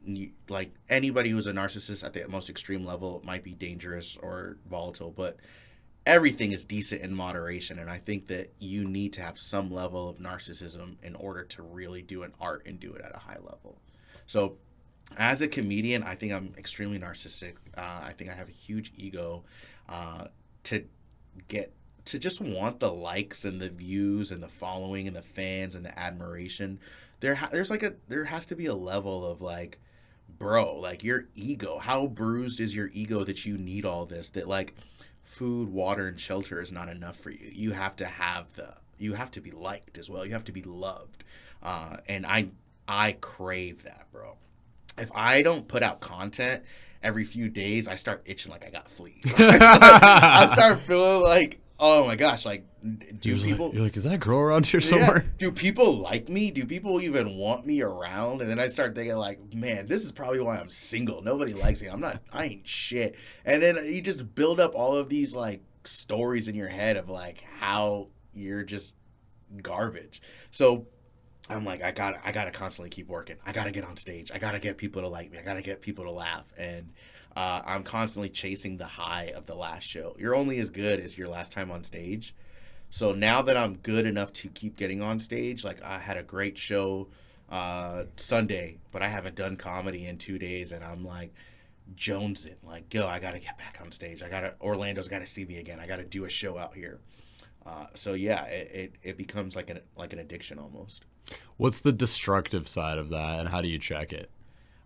anybody who's a narcissist at the most extreme level might be dangerous or volatile, but everything is decent in moderation. And I think that you need to have some level of narcissism in order to really do an art and do it at a high level. So as a comedian, I think I'm extremely narcissistic. I think I have a huge ego to just want the likes and the views and the following and the fans and the admiration. There has to be a level of like, bro, like your ego, how bruised is your ego that you need all this, that like food, water, and shelter is not enough for you. You have to be liked as well. You have to be loved. And I crave that, bro. If I don't put out content every few days, I start itching like I got fleas. I start feeling like, oh my gosh, like, you're like, is that girl around here somewhere? Yeah. Do people like me? Do people even want me around? And then I start thinking like, man, this is probably why I'm single. Nobody likes me. I ain't shit. And then you just build up all of these like stories in your head of like how you're just garbage. So I'm like, I gotta constantly keep working. I gotta get on stage. I gotta get people to like me. I gotta get people to laugh. And I'm constantly chasing the high of the last show. You're only as good as your last time on stage. So now that I'm good enough to keep getting on stage, like I had a great show Sunday, but I haven't done comedy in 2 days, and I'm like jonesing, like, yo, I gotta get back on stage. Orlando's gotta see me again. I gotta do a show out here. So yeah, it becomes like an addiction almost. What's the destructive side of that, and how do you check it?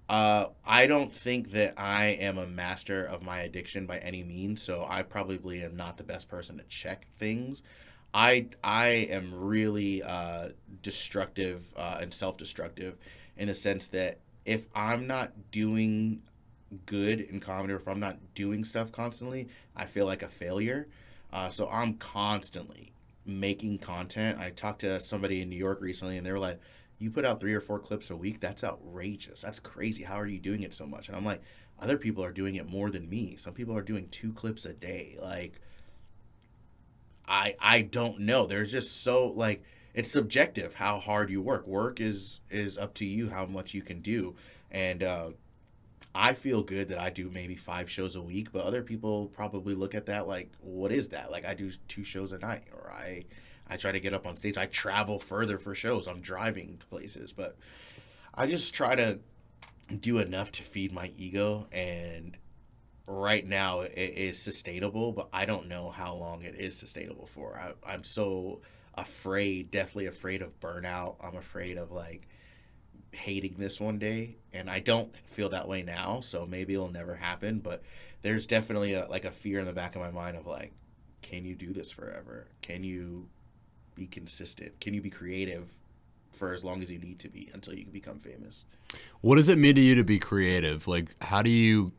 I don't think that I am a master of my addiction by any means, so I probably am not the best person to check things. I am really destructive and self-destructive in the sense that if I'm not doing good in comedy, or if I'm not doing stuff constantly, I feel like a failure. So I'm constantly making content. I talked to somebody in New York recently, and they were like, you put out 3 or 4 clips a week? That's outrageous. That's crazy. How are you doing it so much? And I'm like, other people are doing it more than me. Some people are doing 2 clips a day. Like, I don't know. There's just so, like, it's subjective how hard you work. Work is up to you how much you can do. And I feel good that I do maybe 5 shows a week, but other people probably look at that like, what is that? Like, I do 2 shows a night, or I try to get up on stage. I travel further for shows. I'm driving to places, but I just try to do enough to feed my ego. And right now it is sustainable, but I don't know how long it is sustainable for. I'm so afraid, definitely afraid of burnout. I'm afraid of like hating this one day, and I don't feel that way now, so maybe it'll never happen, but there's definitely a fear in the back of my mind of like, can you do this forever? Can you be consistent? Can you be creative for as long as you need to be until you can become famous? What does it mean to you to be creative? Like, how do you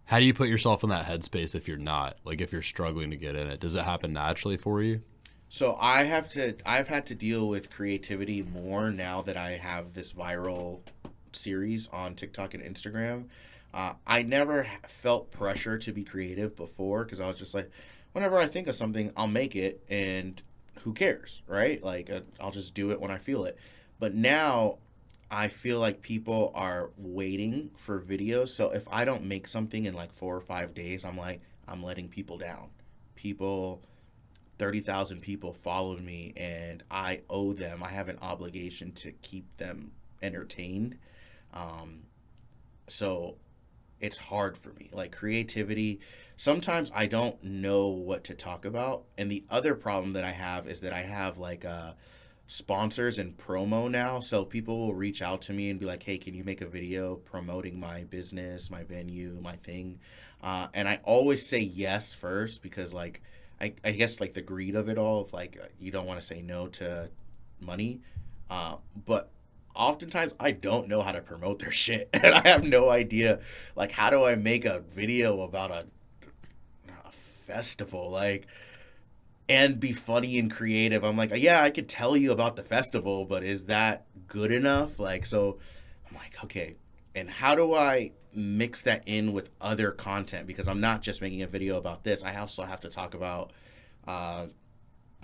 put yourself in that headspace if you're not? Like, if you're struggling to get in it, does it happen naturally for you? So I've had to deal with creativity more now that I have this viral series on TikTok and Instagram. I never felt pressure to be creative before because I was just like, whenever I think of something, I'll make it, and who cares, right? Like, I'll just do it when I feel it. But now I feel like people are waiting for videos. So if I don't make something in like 4 or 5 days, I'm like, I'm letting people down. 30,000 people followed me, and I owe them. I have an obligation to keep them entertained. So it's hard for me. Like, creativity, sometimes I don't know what to talk about. And the other problem that I have is that I have like sponsors and promo now. So people will reach out to me and be like, hey, can you make a video promoting my business, my venue, my thing? And I always say yes first because, like, I guess, like, the greed of it all, of like, you don't want to say no to money. But oftentimes I don't know how to promote their shit. And I have no idea, like, how do I make a video about a festival, like, and be funny and creative? I'm like, yeah, I could tell you about the festival, but is that good enough? Like, so I'm like, okay, and how do I mix that in with other content? Because I'm not just making a video about this. I also have to talk about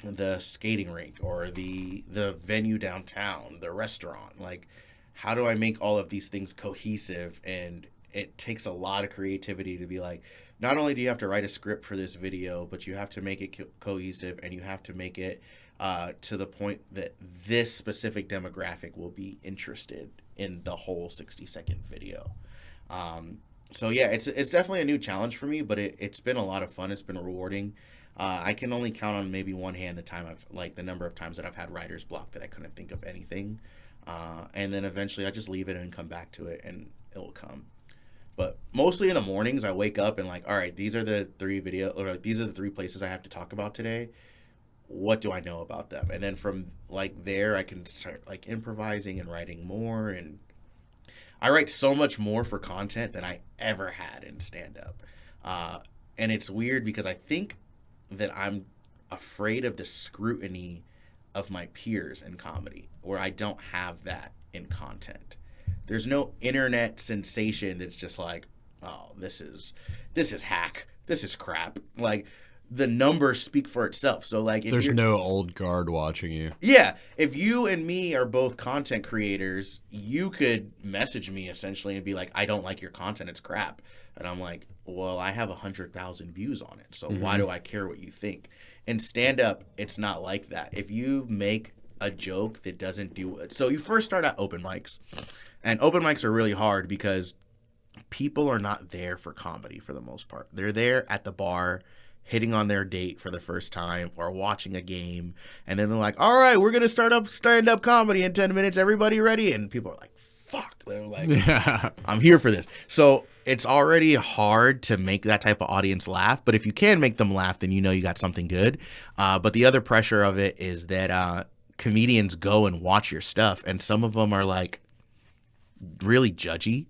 the skating rink or the venue downtown, the restaurant. Like, how do I make all of these things cohesive? And it takes a lot of creativity to be like, not only do you have to write a script for this video, but you have to make it cohesive, and you have to make it to the point that this specific demographic will be interested in the whole 60-second video. So yeah, it's definitely a new challenge for me, but it's been a lot of fun. It's been rewarding. I can only count on maybe one hand the number of times that I've had writer's block that I couldn't think of anything. And then eventually I just leave it and come back to it, and it will come. But mostly in the mornings, I wake up and like, all right, these are the these are the 3 places I have to talk about today. What do I know about them? And then from like there, I can start like improvising and writing more. And I write so much more for content than I ever had in stand-up. And it's weird because I think that I'm afraid of the scrutiny of my peers in comedy, where I don't have that in content. There's no internet sensation that's just like, oh, this is hack. This is crap. Like, the numbers speak for itself. So like, if there's no old guard watching you. Yeah, if you and me are both content creators, you could message me essentially and be like, I don't like your content, it's crap. And I'm like, well, I have 100,000 views on it, so why do I care what you think? In stand-up, it's not like that. If you make a joke that doesn't do it, so you first start at open mics, and open mics are really hard because people are not there for comedy for the most part. They're there at the bar, hitting on their date for the first time, or watching a game, and then they're like, all right, we're going to start up stand-up comedy in 10 minutes. Everybody ready? And people are like, fuck. They're like, yeah. I'm here for this. So it's already hard to make that type of audience laugh, but if you can make them laugh, then you know you got something good. But the other pressure of it is that comedians go and watch your stuff, and some of them are like really judgy.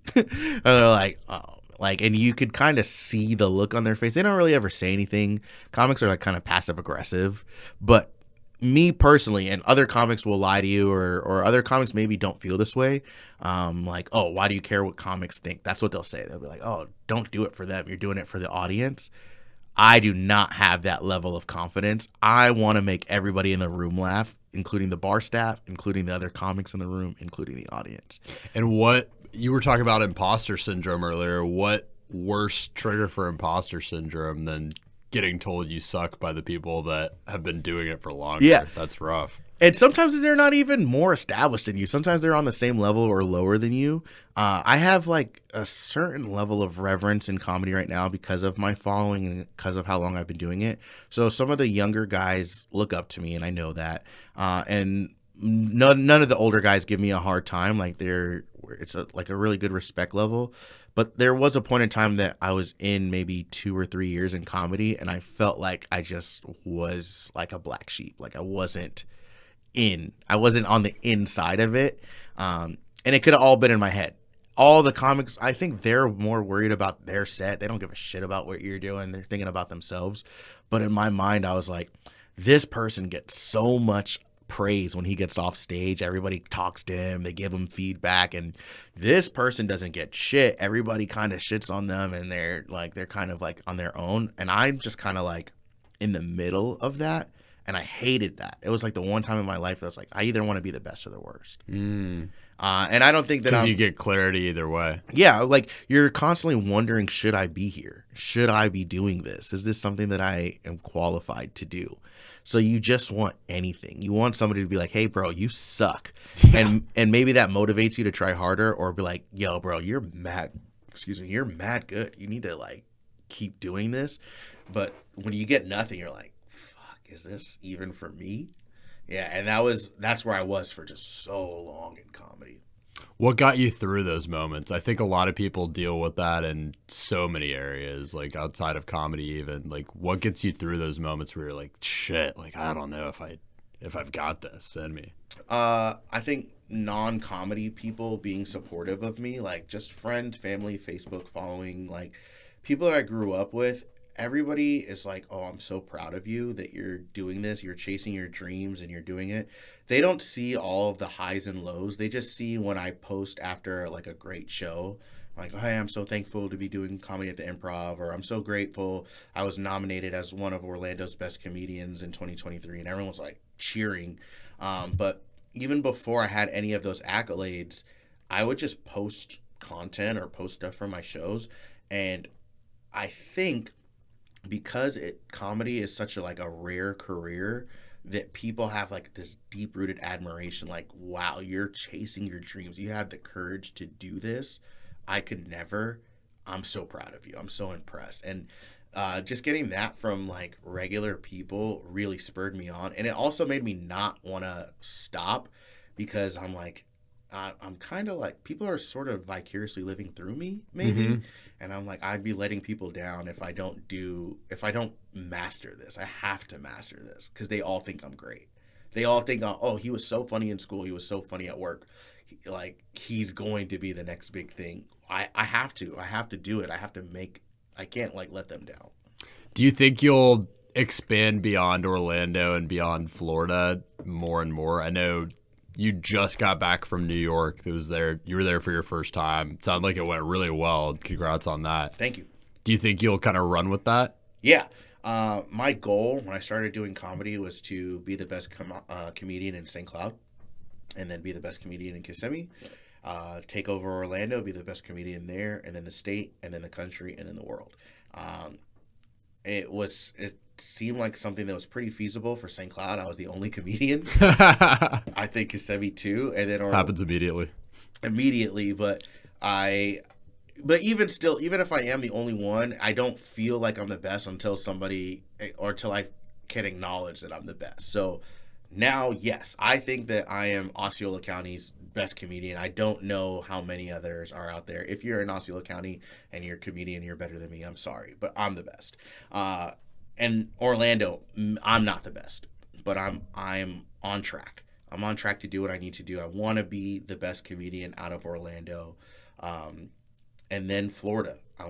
They're like, oh. Like, and you could kind of see the look on their face. They don't really ever say anything. Comics are like kind of passive aggressive, but me personally, and other comics will lie to you, or other comics maybe don't feel this way. Like, oh, why do you care what comics think? That's what they'll say. They'll be like, oh, don't do it for them. You're doing it for the audience. I do not have that level of confidence. I want to make everybody in the room laugh, including the bar staff, including the other comics in the room, including the audience. And what you were talking about imposter syndrome earlier. What worse trigger for imposter syndrome than getting told you suck by the people that have been doing it for longer? Yeah. That's rough. And sometimes they're not even more established than you. Sometimes they're on the same level or lower than you. I have like a certain level of reverence in comedy right now because of my following and because of how long I've been doing it. So some of the younger guys look up to me, and I know that. And none of the older guys give me a hard time. Like it's like a really good respect level. But there was a point in time that I was in maybe 2 or 3 years in comedy, and I felt like I just was like a black sheep. Like I wasn't on the inside of it. And it could have all been in my head. All the comics, I think they're more worried about their set. They don't give a shit about what you're doing. They're thinking about themselves. But in my mind, I was like, this person gets so much praise when he gets off stage. Everybody talks to him. They give him feedback. And this person doesn't get shit. Everybody kind of shits on them, and they're kind of like on their own. And I'm just kind of like in the middle of that. And I hated that. It was like the one time in my life that I was like, I either want to be the best or the worst. And I don't think that you get clarity either way. Yeah, like you're constantly wondering, should I be here? Should I be doing this? Is this something that I am qualified to do? So you just want anything. You want somebody to be like, hey, bro, you suck. Yeah. And maybe that motivates you to try harder, or be like, yo, bro, you're mad good. You need to like keep doing this. But when you get nothing, you're like, is this even for me? Yeah, and that's where I was for just so long in comedy. What got you through those moments? I think a lot of people deal with that in so many areas, like outside of comedy even. Like, what gets you through those moments where you're like, shit, like I don't know if I've got this in me? I think non-comedy people being supportive of me, like just friends, family, Facebook following, like people that I grew up with. Everybody is like, oh, I'm so proud of you that you're doing this. You're chasing your dreams and you're doing it. They don't see all of the highs and lows. They just see when I post after like a great show. Like, hey, I'm so thankful to be doing comedy at the Improv, or I'm so grateful I was nominated as one of Orlando's best comedians in 2023. And everyone was like cheering. But even before I had any of those accolades, I would just post content or post stuff from my shows. And I think because comedy is such a rare career, that people have like this deep rooted admiration, like, wow, you're chasing your dreams. You have the courage to do this. I could never. I'm so proud of you. I'm so impressed. And just getting that from like regular people really spurred me on. And it also made me not want to stop, because I'm like, I'm kind of like, people are sort of vicariously living through me, maybe. Mm-hmm. And I'm like, I'd be letting people down if I don't master this. I have to master this, because they all think I'm great. They all think, oh, he was so funny in school. He was so funny at work. He's going to be the next big thing. I have to do it. I can't like let them down. Do you think you'll expand beyond Orlando and beyond Florida more and more? I know you just got back from New York. You were there for your first time. It sounded like it went really well. Congrats on that. Thank you. Do you think you'll kind of run with that? Yeah. My goal when I started doing comedy was to be the best comedian in St. Cloud, and then be the best comedian in Kissimmee. Take over Orlando, be the best comedian there, and then the state, and then the country, and then the world. It seemed like something that was pretty feasible for St. Cloud. I was the only comedian. I think Kissimmee too, and then happens immediately. But even still, even if I am the only one, I don't feel like I'm the best until I can acknowledge that I'm the best. So now, yes, I think that I am Osceola County's best comedian. I don't know how many others are out there. If you're in Osceola County and you're a comedian, you're better than me. I'm sorry, but I'm the best. And Orlando, I'm not the best, but I'm on track. I'm on track to do what I need to do. I want to be the best comedian out of Orlando. And then Florida. I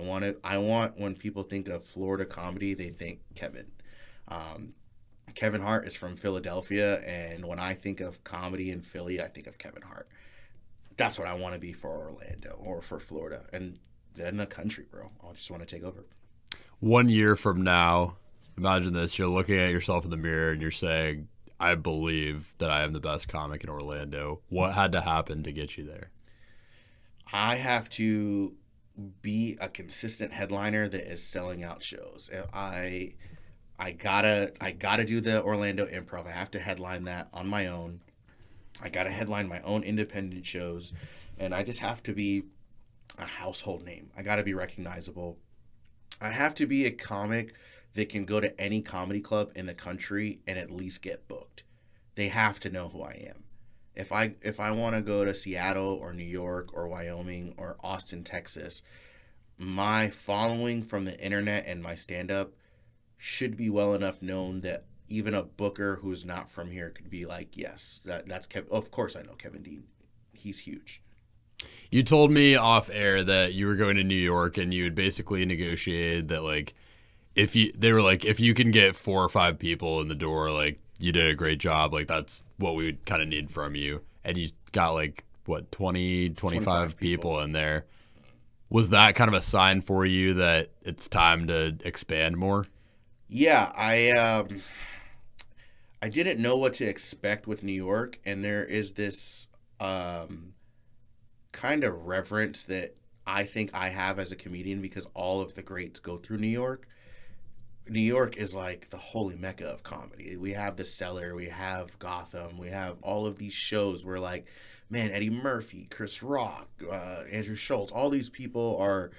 want when people think of Florida comedy, they think Kevin. Kevin Hart is from Philadelphia, and when I think of comedy in Philly, I think of Kevin Hart. That's what I want to be for Orlando or for Florida. And then the country, bro. I just want to take over. 1 year from now, imagine this. You're looking at yourself in the mirror and you're saying, I believe that I am the best comic in Orlando. What had to happen to get you there? I have to be a consistent headliner that is selling out shows. I gotta do the Orlando Improv. I have to headline that on my own. I gotta headline my own independent shows, and I just have to be a household name. I gotta be recognizable. I have to be a comic that can go to any comedy club in the country and at least get booked. They have to know who I am. If I want to go to Seattle or New York or Wyoming or Austin, Texas, my following from the internet and my stand-up should be well enough known that even a booker who's not from here could be like, yes, that's Kevin. Of course, I know Kevin Deane. He's huge. You told me off air that you were going to New York and you had basically negotiated that like they were like if you can get 4 or 5 people in the door, like you did a great job, like that's what we would kind of need from you. And you got like what 25 people in there. Was that kind of a sign for you that it's time to expand more? Yeah, I didn't know what to expect with New York, and there is this kind of reverence that I think I have as a comedian because all of the greats go through New York. New York is like the holy mecca of comedy. We have the Cellar, we have Gotham, we have all of these shows where like, man, Eddie Murphy, Chris Rock, Andrew Schultz, all these people are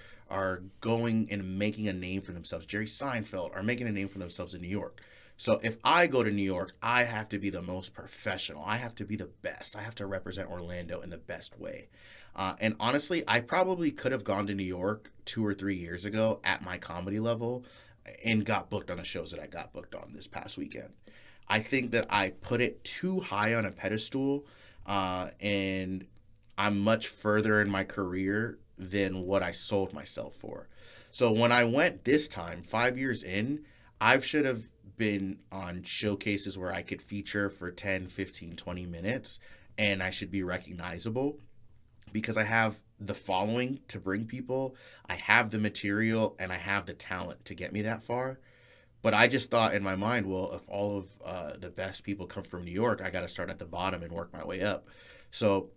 going and making a name for themselves. Jerry Seinfeld are making a name for themselves in New York. So if I go to New York, I have to be the most professional. I have to be the best. I have to represent Orlando in the best way. And honestly, I probably could have gone to New York 2 or 3 years ago at my comedy level and got booked on the shows that I got booked on this past weekend. I think that I put it too high on a pedestal, and I'm much further in my career than what I sold myself for. So when I went this time, 5 years in, I should have been on showcases where I could feature for 10, 15, 20 minutes, and I should be recognizable because I have the following to bring people, I have the material, and I have the talent to get me that far. But I just thought in my mind, well, if all of the best people come from New York, I got to start at the bottom and work my way up. So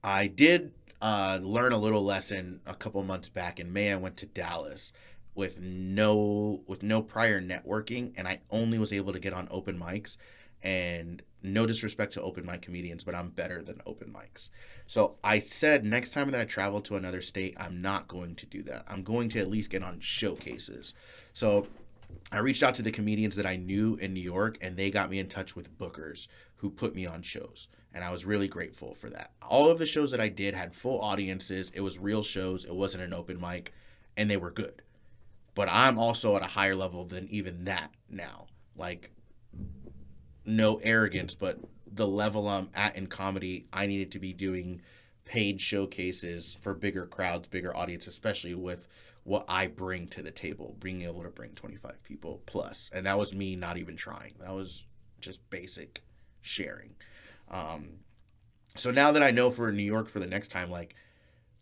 I did learn a little lesson a couple months back. In May, I went to Dallas with no prior networking, and I only was able to get on open mics. And no disrespect to open mic comedians, but I'm better than open mics. So I said next time that I travel to another state, I'm not going to do that. I'm going to at least get on showcases. So I reached out to the comedians that I knew in New York, and they got me in touch with bookers who put me on shows. And I was really grateful for that. All of the shows that I did had full audiences. It was real shows. It wasn't an open mic, and they were good. But I'm also at a higher level than even that now. Like, no arrogance, but the level I'm at in comedy, I needed to be doing paid showcases for bigger crowds, bigger audience, especially with what I bring to the table, being able to bring 25 people plus. And that was me not even trying. That was just basic sharing. So now that I know for New York for the next time, like,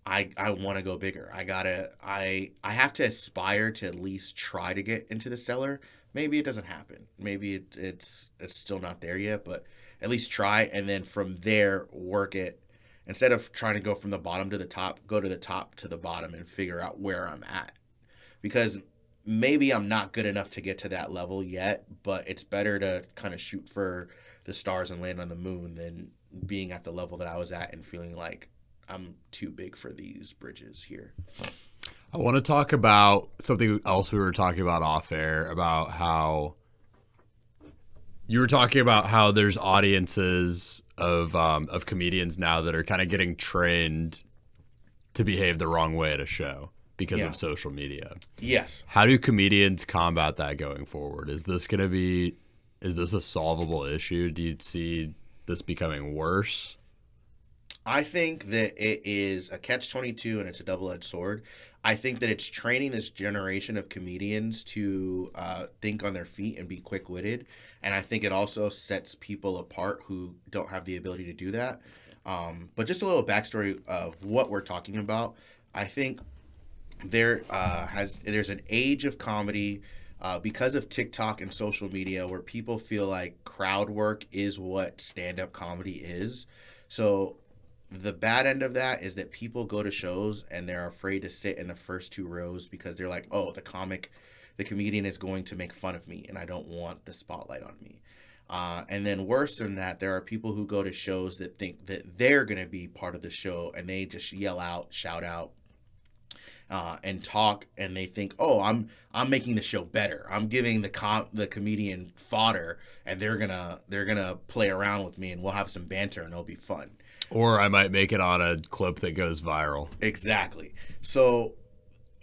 I want to go bigger. I have to aspire to at least try to get into the Cellar. Maybe it doesn't happen. Maybe it's still not there yet, but at least try, and then from there work it. Instead of trying to go from the bottom to the top, go to the top to the bottom and figure out where I'm at. Because maybe I'm not good enough to get to that level yet, but it's better to kind of shoot for the stars and land on the moon than being at the level that I was at and feeling like I'm too big for these bridges here. I want to talk about something else we were talking about off air, about how you were talking about how there's audiences of comedians now that are kind of getting trained to behave the wrong way at a show because of social media. Yes. How do comedians combat that going forward? Is this a solvable issue? Do you see this becoming worse? I think that it is a catch-22 and it's a double-edged sword. I think that it's training this generation of comedians to think on their feet and be quick-witted. And I think it also sets people apart who don't have the ability to do that. But just a little backstory of what we're talking about. I think there's an age of comedy because of TikTok and social media where people feel like crowd work is what stand-up comedy is. So the bad end of that is that people go to shows and they're afraid to sit in the first 2 rows because they're like, oh, the comedian is going to make fun of me and I don't want the spotlight on me. And then worse than that, there are people who go to shows that think that they're going to be part of the show and they just yell out, shout out. and talk, and they think, oh, I'm making the show better. I'm giving the comedian fodder, and they're gonna play around with me, and we'll have some banter, and it'll be fun. Or I might make it on a clip that goes viral. Exactly. So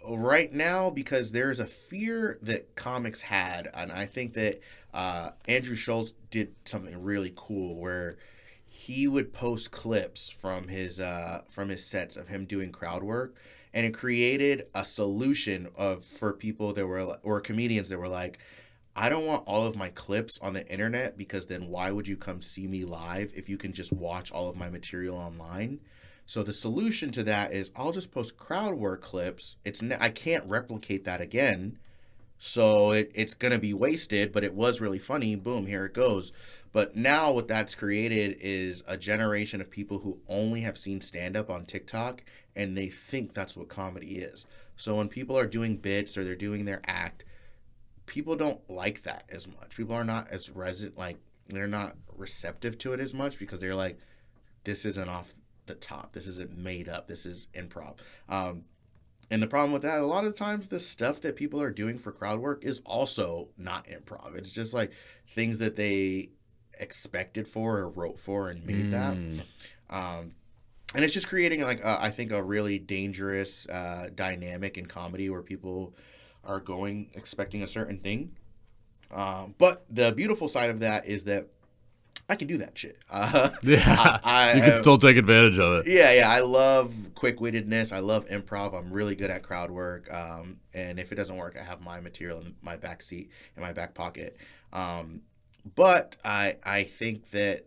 right now, because there's a fear that comics had, and I think that Andrew Schultz did something really cool where he would post clips from his sets of him doing crowd work, and it created a solution for people that were, or comedians that were like, I don't want all of my clips on the internet, because then why would you come see me live if you can just watch all of my material online? So the solution to that is I'll just post crowd work clips. I can't replicate that again, so it's going to be wasted, but it was really funny. Boom, here it goes. But now what that's created is a generation of people who only have seen stand-up on TikTok, and they think that's what comedy is. So when people are doing bits or they're doing their act, people don't like that as much. People are not as they're not receptive to it as much, because they're like, this isn't off the top. This isn't made up. This is improv. And the problem with that, a lot of the times the stuff that people are doing for crowd work is also not improv. It's just like things that they expected for or wrote for and made that. And it's just creating I think a really dangerous dynamic in comedy where people are expecting a certain thing. But the beautiful side of that is that I can do that shit. You can still take advantage of it. Yeah. I love quick-wittedness. I love improv. I'm really good at crowd work. And if it doesn't work, I have my material in my back seat, in my back pocket. But I think that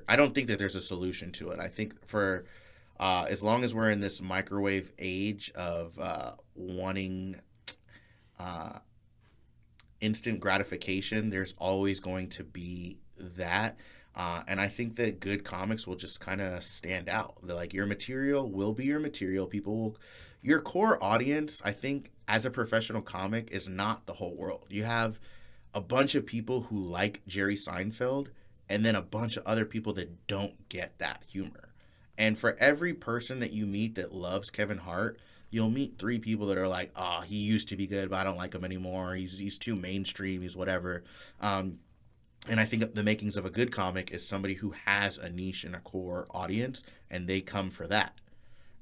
I don't think that there's a solution to it. I think for as long as we're in this microwave age of wanting instant gratification, there's always going to be that. And I think that good comics will just kind of stand out. They're like, your material will be your material. Your core audience, I think, as a professional comic, is not the whole world. You have a bunch of people who like Jerry Seinfeld, and then a bunch of other people that don't get that humor. And for every person that you meet that loves Kevin Hart, you'll meet 3 people that are like, oh, he used to be good, but I don't like him anymore. He's too mainstream. He's whatever. And I think the makings of a good comic is somebody who has a niche and a core audience, and they come for that.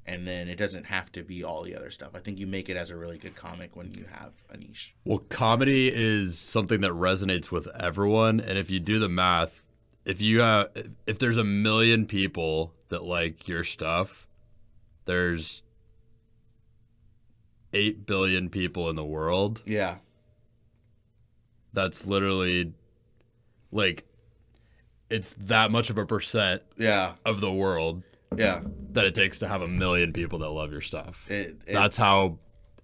And then it doesn't have to be all the other stuff. I think you make it as a really good comic when you have a niche. Well, comedy is something that resonates with everyone. And if you do the math, if there's 1 million people that like your stuff, there's 8 billion people in the world. Yeah. That's literally it's that much of a percent of the world that it takes to have 1 million people that love your stuff. That's how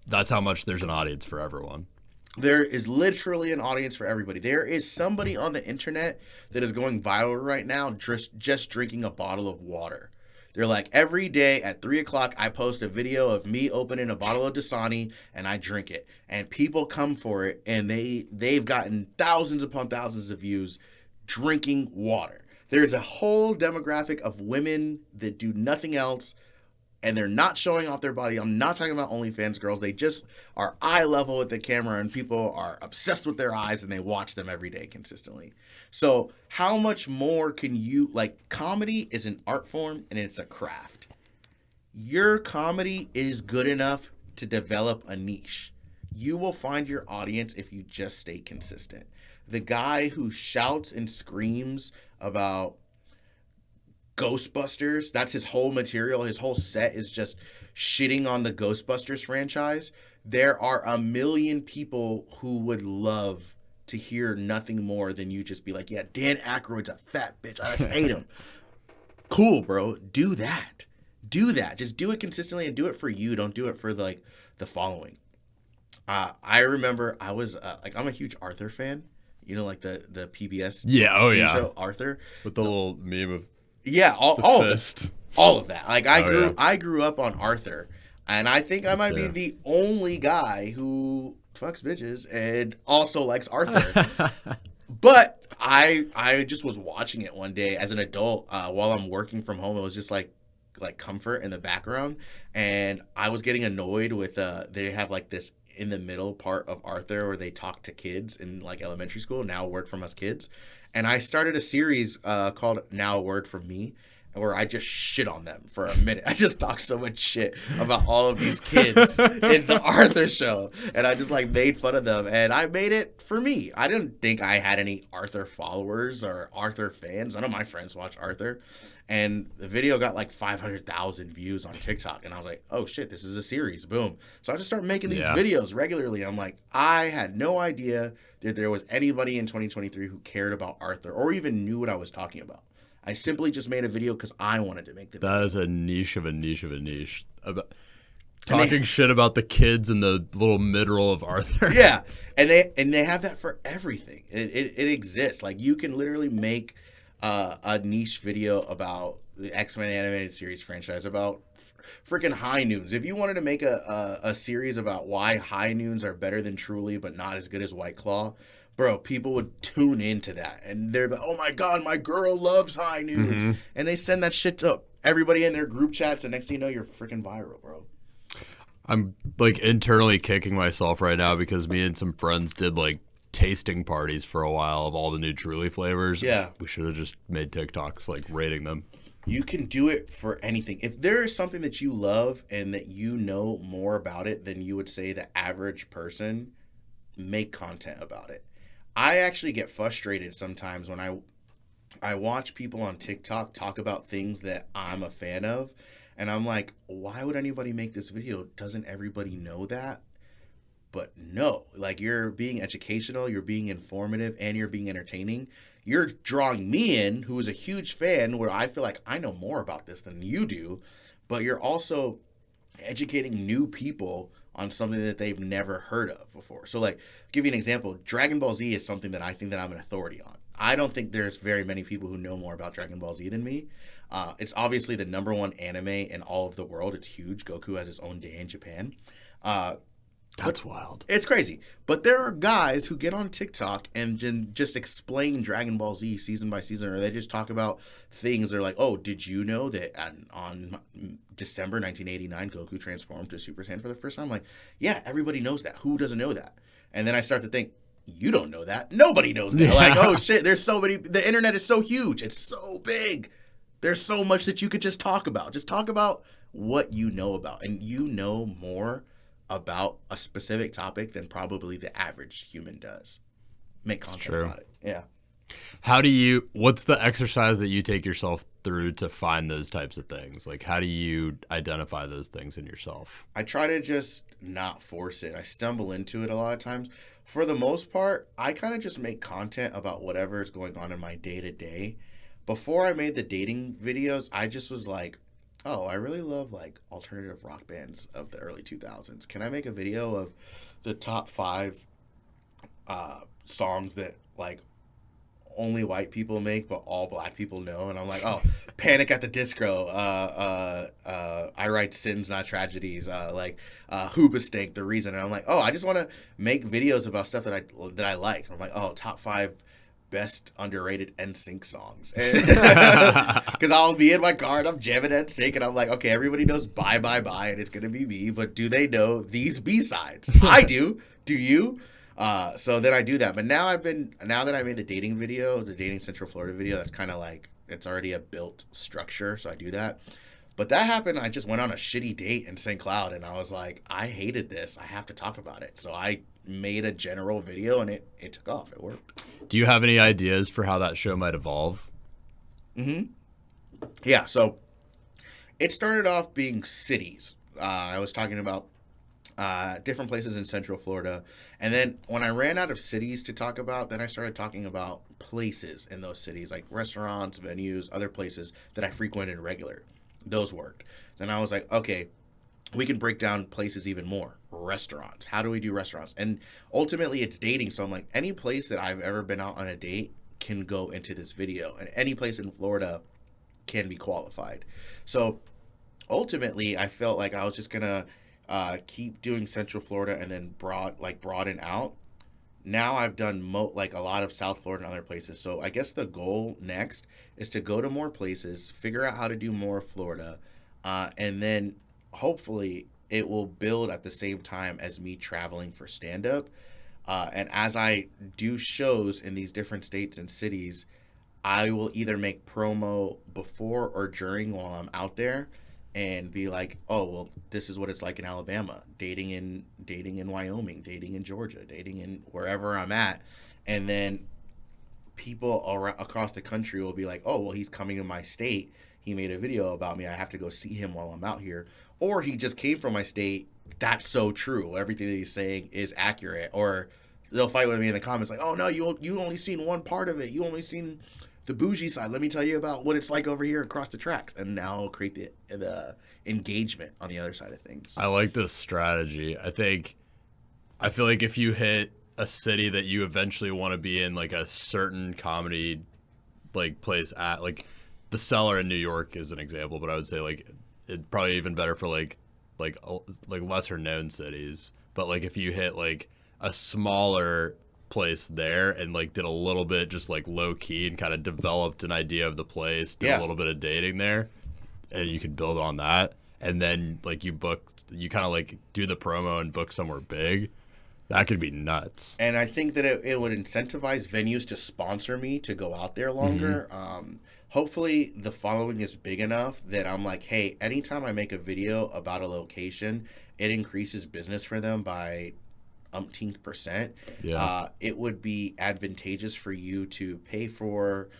much there's an audience for everyone. There is literally an audience for everybody. There is somebody on the internet that is going viral right now just drinking a bottle of water. They're like, every day at 3 o'clock, I post a video of me opening a bottle of Dasani and I drink it. And people come for it, and they've gotten thousands upon thousands of views drinking water. There's a whole demographic of women that do nothing else, and they're not showing off their body. I'm not talking about OnlyFans girls. They just are eye level with the camera, and people are obsessed with their eyes, and they watch them every day consistently. So how much more can you, comedy is an art form, and it's a craft. Your comedy is good enough to develop a niche. You will find your audience if you just stay consistent. The guy who shouts and screams about Ghostbusters, that's his whole material. His whole set is just shitting on the Ghostbusters franchise. There are 1 million people who would love to hear nothing more than you just be like, yeah, Dan Aykroyd's a fat bitch. I hate him. Cool, bro. Do that. Just do it consistently and do it for you. Don't do it for the following. I remember I was I'm a huge Arthur fan. You know, the PBS show Arthur with the little meme of all of that. I grew up on Arthur, and I think I might be the only guy who fucks bitches and also likes Arthur. But I just was watching it one day as an adult while I'm working from home. It was just like, like comfort in the background, and I was getting annoyed with they have like this in the middle part of Arthur where they talk to kids in like elementary school. Now a word from us kids, and I started a series called Now a Word from Me, where I just shit on them for a minute. I just talk so much shit about all of these kids in the Arthur show, and I just like made fun of them, and I made it for me. I didn't think I had any Arthur followers or Arthur fans. None of my friends watch Arthur. And the video got like 500,000 views on TikTok. And I was like, oh shit, this is a series. Boom. So I just started making these videos regularly. I'm like, I had no idea that there was anybody in 2023 who cared about Arthur or even knew what I was talking about. I simply just made a video because I wanted to make the video. That is a niche of a niche of a niche. Talking shit about the kids in the little mid-roll of Arthur. Yeah. And they have that for everything. It exists. Like you can literally make a niche video about the X-Men animated series franchise, about freaking High Noons. If you wanted to make a series about why High Noons are better than Truly but not as good as White Claw, bro, people would tune into that. And they're like, oh my God, my girl loves High Noons. Mm-hmm. And they send that shit to everybody in their group chats, and next thing you know, you're freaking viral, bro. I'm like internally kicking myself right now because me and some friends did like tasting parties for a while of all the new Truly flavors. Yeah. We should have just made TikToks like rating them. You can do it for anything. If there is something that you love and that you know more about it than you would say the average person, make content about it. I actually get frustrated sometimes when I watch people on TikTok talk about things that I'm a fan of, and I'm like, why would anybody make this video? Doesn't everybody know that? But no, like you're being educational, you're being informative, and you're being entertaining. You're drawing me in, who is a huge fan, where I feel like I know more about this than you do, but you're also educating new people on something that they've never heard of before. So like, give you an example, Dragon Ball Z is something that I think that I'm an authority on. I don't think there's very many people who know more about Dragon Ball Z than me. It's obviously the #1 anime in all of the world. It's huge. Goku has his own day in Japan. That's wild. It's crazy. But there are guys who get on TikTok and just explain Dragon Ball Z season by season, or they just talk about things. They're like, oh, did you know that on December 1989, Goku transformed to Super Saiyan for the first time? I'm like, yeah, everybody knows that. Who doesn't know that? And then I start to think, you don't know that. Nobody knows that. Yeah. Like, oh, shit, there's so many. The internet is so huge. It's so big. There's so much that you could just talk about. Just talk about what you know about. And you know more about a specific topic than probably the average human does. Make content about it. Yeah. What's the exercise that you take yourself through to find those types of things? Like, how do you identify those things in yourself? I try to just not force it. I stumble into it a lot of times. For the most part, I kind of just make content about whatever is going on in my day-to-day. Before I made the dating videos, I just was like, oh, I really love like alternative rock bands of the early 2000s. Can I make a video of the top 5 songs that like only white people make but all black people know? And I'm like, oh, Panic at the Disco, I Write Sins Not Tragedies, Hoobastank, The Reason. And I'm like, oh, I just want to make videos about stuff that I like. I'm like, oh, top 5 best underrated NSYNC songs, because I'll be in my car and I'm jamming NSYNC and I'm like, okay, everybody knows Bye Bye Bye and it's gonna be me, but do they know these B-sides? I do. Do you? So then I do that. But now that I made the dating video, the Dating Central Florida video, that's kind of like, it's already a built structure, so I do that. But that happened, I just went on a shitty date in St. Cloud and I was like, I hated this, I have to talk about it. So I made a general video and it took off. It worked. Do you have any ideas for how that show might evolve? Yeah, so it started off being cities. I was talking about different places in Central Florida. And then when I ran out of cities to talk about, then I started talking about places in those cities, like restaurants, venues, other places that I frequented regular. Those worked. Then I was like, okay, we can break down places even more. Restaurants. How do we do restaurants? And ultimately it's dating. So I'm like, any place that I've ever been out on a date can go into this video. And any place in Florida can be qualified. So ultimately I felt like I was just going to keep doing Central Florida and then broaden out. Now I've done a lot of South Florida and other places. So I guess the goal next is to go to more places, figure out how to do more Florida, And then hopefully it will build at the same time as me traveling for stand-up. And as I do shows in these different states and cities, I will either make promo before or during while I'm out there and be like, oh, well, this is what it's like in Alabama, dating in Wyoming, dating in Georgia, dating in wherever I'm at. And then people across the country will be like, oh, well, he's coming to my state. He made a video about me. I have to go see him while I'm out here. Or he just came from my state. That's so true. Everything that he's saying is accurate. Or they'll fight with me in the comments like, oh, no, you only seen one part of it. You only seen the bougie side. Let me tell you about what it's like over here across the tracks. And now I'll create the engagement on the other side of things. I like this strategy. I feel like if you hit a city that you eventually want to be in, like a certain comedy like place at, like the Cellar in New York is an example, but I would say like it's probably even better for like lesser known cities. But like if you hit like a smaller place there and like did a little bit just like low key and kind of developed an idea of the place, did a little bit of dating there, and you could build on that, and then like you kind of like do the promo and book somewhere big. That could be nuts. And I think that it would incentivize venues to sponsor me to go out there longer. Hopefully the following is big enough that I'm like, hey, anytime I make a video about a location, it increases business for them by umpteenth%. Yeah. It would be advantageous for you to pay for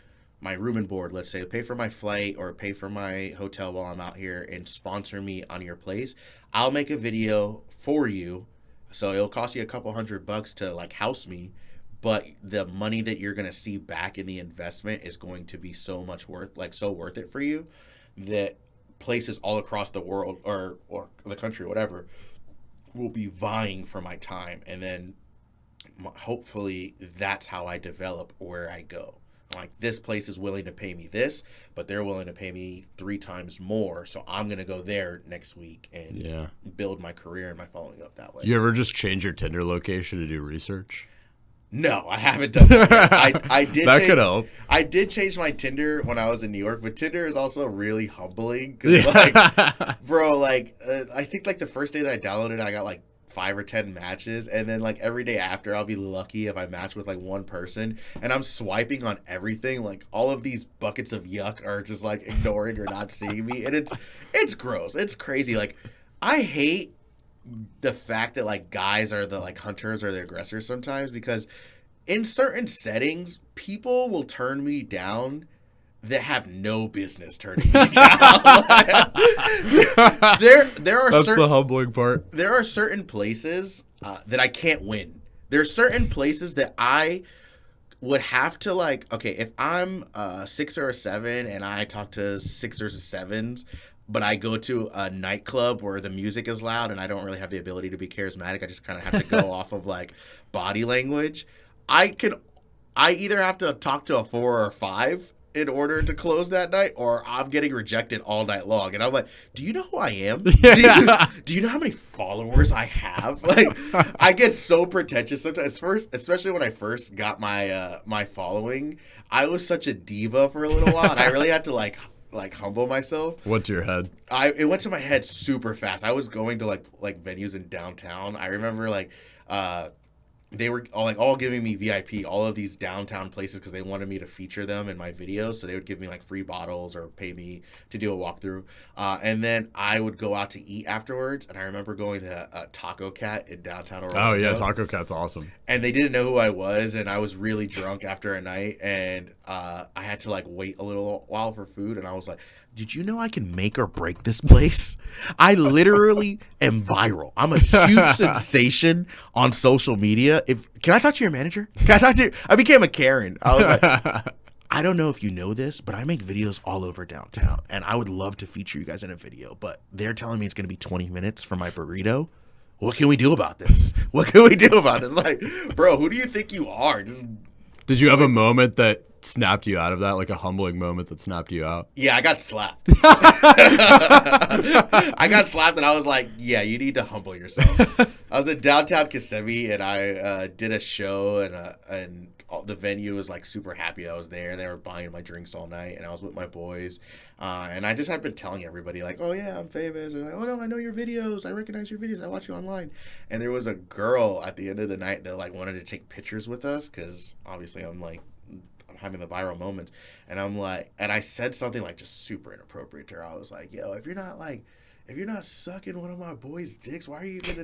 my room and board, let's say, pay for my flight or pay for my hotel while I'm out here and sponsor me on your place. I'll make a video for you. So it'll cost you a couple $100 to like house me, but the money that you're going to see back in the investment is going to be so worth it for you that places all across the world or the country, whatever, will be vying for my time. And then hopefully that's how I develop where I go. Like, this place is willing to pay me this, but they're willing to pay me 3 times more. So I'm going to go there next week and build my career and my following up that way. You ever just change your Tinder location to do research? No, I haven't done that yet. I did that could help. I did change my Tinder when I was in New York, but Tinder is also really humbling. Cause like, bro, like, I think like the first day that I downloaded it, I got like 5 or 10 matches, and then like every day after I'll be lucky if I match with like one person, and I'm swiping on everything. Like, all of these buckets of yuck are just like ignoring or not seeing me, and it's gross. It's crazy. Like, I hate the fact that like guys are the like hunters or the aggressors sometimes, because in certain settings people will turn me down that have no business turning me down. there are That's the humbling part. There are certain places that I can't win. There are certain places that I would have to like. Okay, if I'm a 6 or a 7 and I talk to 6s or 7s, but I go to a nightclub where the music is loud and I don't really have the ability to be charismatic, I just kind of have to go off of like body language. I either have to talk to a 4 or a 5 in order to close that night, or I'm getting rejected all night long. And I'm like, do you know who I am? Do you know how many followers I have? Like, I get so pretentious sometimes, especially when I first got my following. I was such a diva for a little while, and I really had to like humble myself. Went to your head? It went to my head super fast. I was going to like venues in downtown. I remember like they were all giving me VIP, all of these downtown places, because they wanted me to feature them in my videos. So they would give me like free bottles or pay me to do a walkthrough. And then I would go out to eat afterwards. And I remember going to Taco Cat in downtown Orlando. Oh yeah, Taco Cat's awesome. And they didn't know who I was, and I was really drunk after a night, and I had to like wait a little while for food. And I was like, did you know I can make or break this place? I literally am viral. I'm a huge sensation on social media. Can I talk to your manager? Can I talk to you? I became a Karen. I was like, I don't know if you know this, but I make videos all over downtown, and I would love to feature you guys in a video, but they're telling me it's going to be 20 minutes for my burrito. What can we do about this? What can we do about this? Like, bro, who do you think you are? Did you have a moment that snapped you out of that, like a humbling moment that snapped you out? Yeah, I got slapped. I got slapped, and I was like, yeah, you need to humble yourself. I was in downtown Kissimmee, and I did a show, and the venue was like super happy I was there, and they were buying my drinks all night, and I was with my boys, and I just had been telling everybody like, oh yeah, I'm famous. They're like, oh no, I know your videos, I recognize your videos, I watch you online. And there was a girl at the end of the night that like wanted to take pictures with us, because obviously I'm having the viral moment, and I'm like, and I said something like just super inappropriate to her. I was like, yo, if you're not sucking one of my boys' dicks, why are you even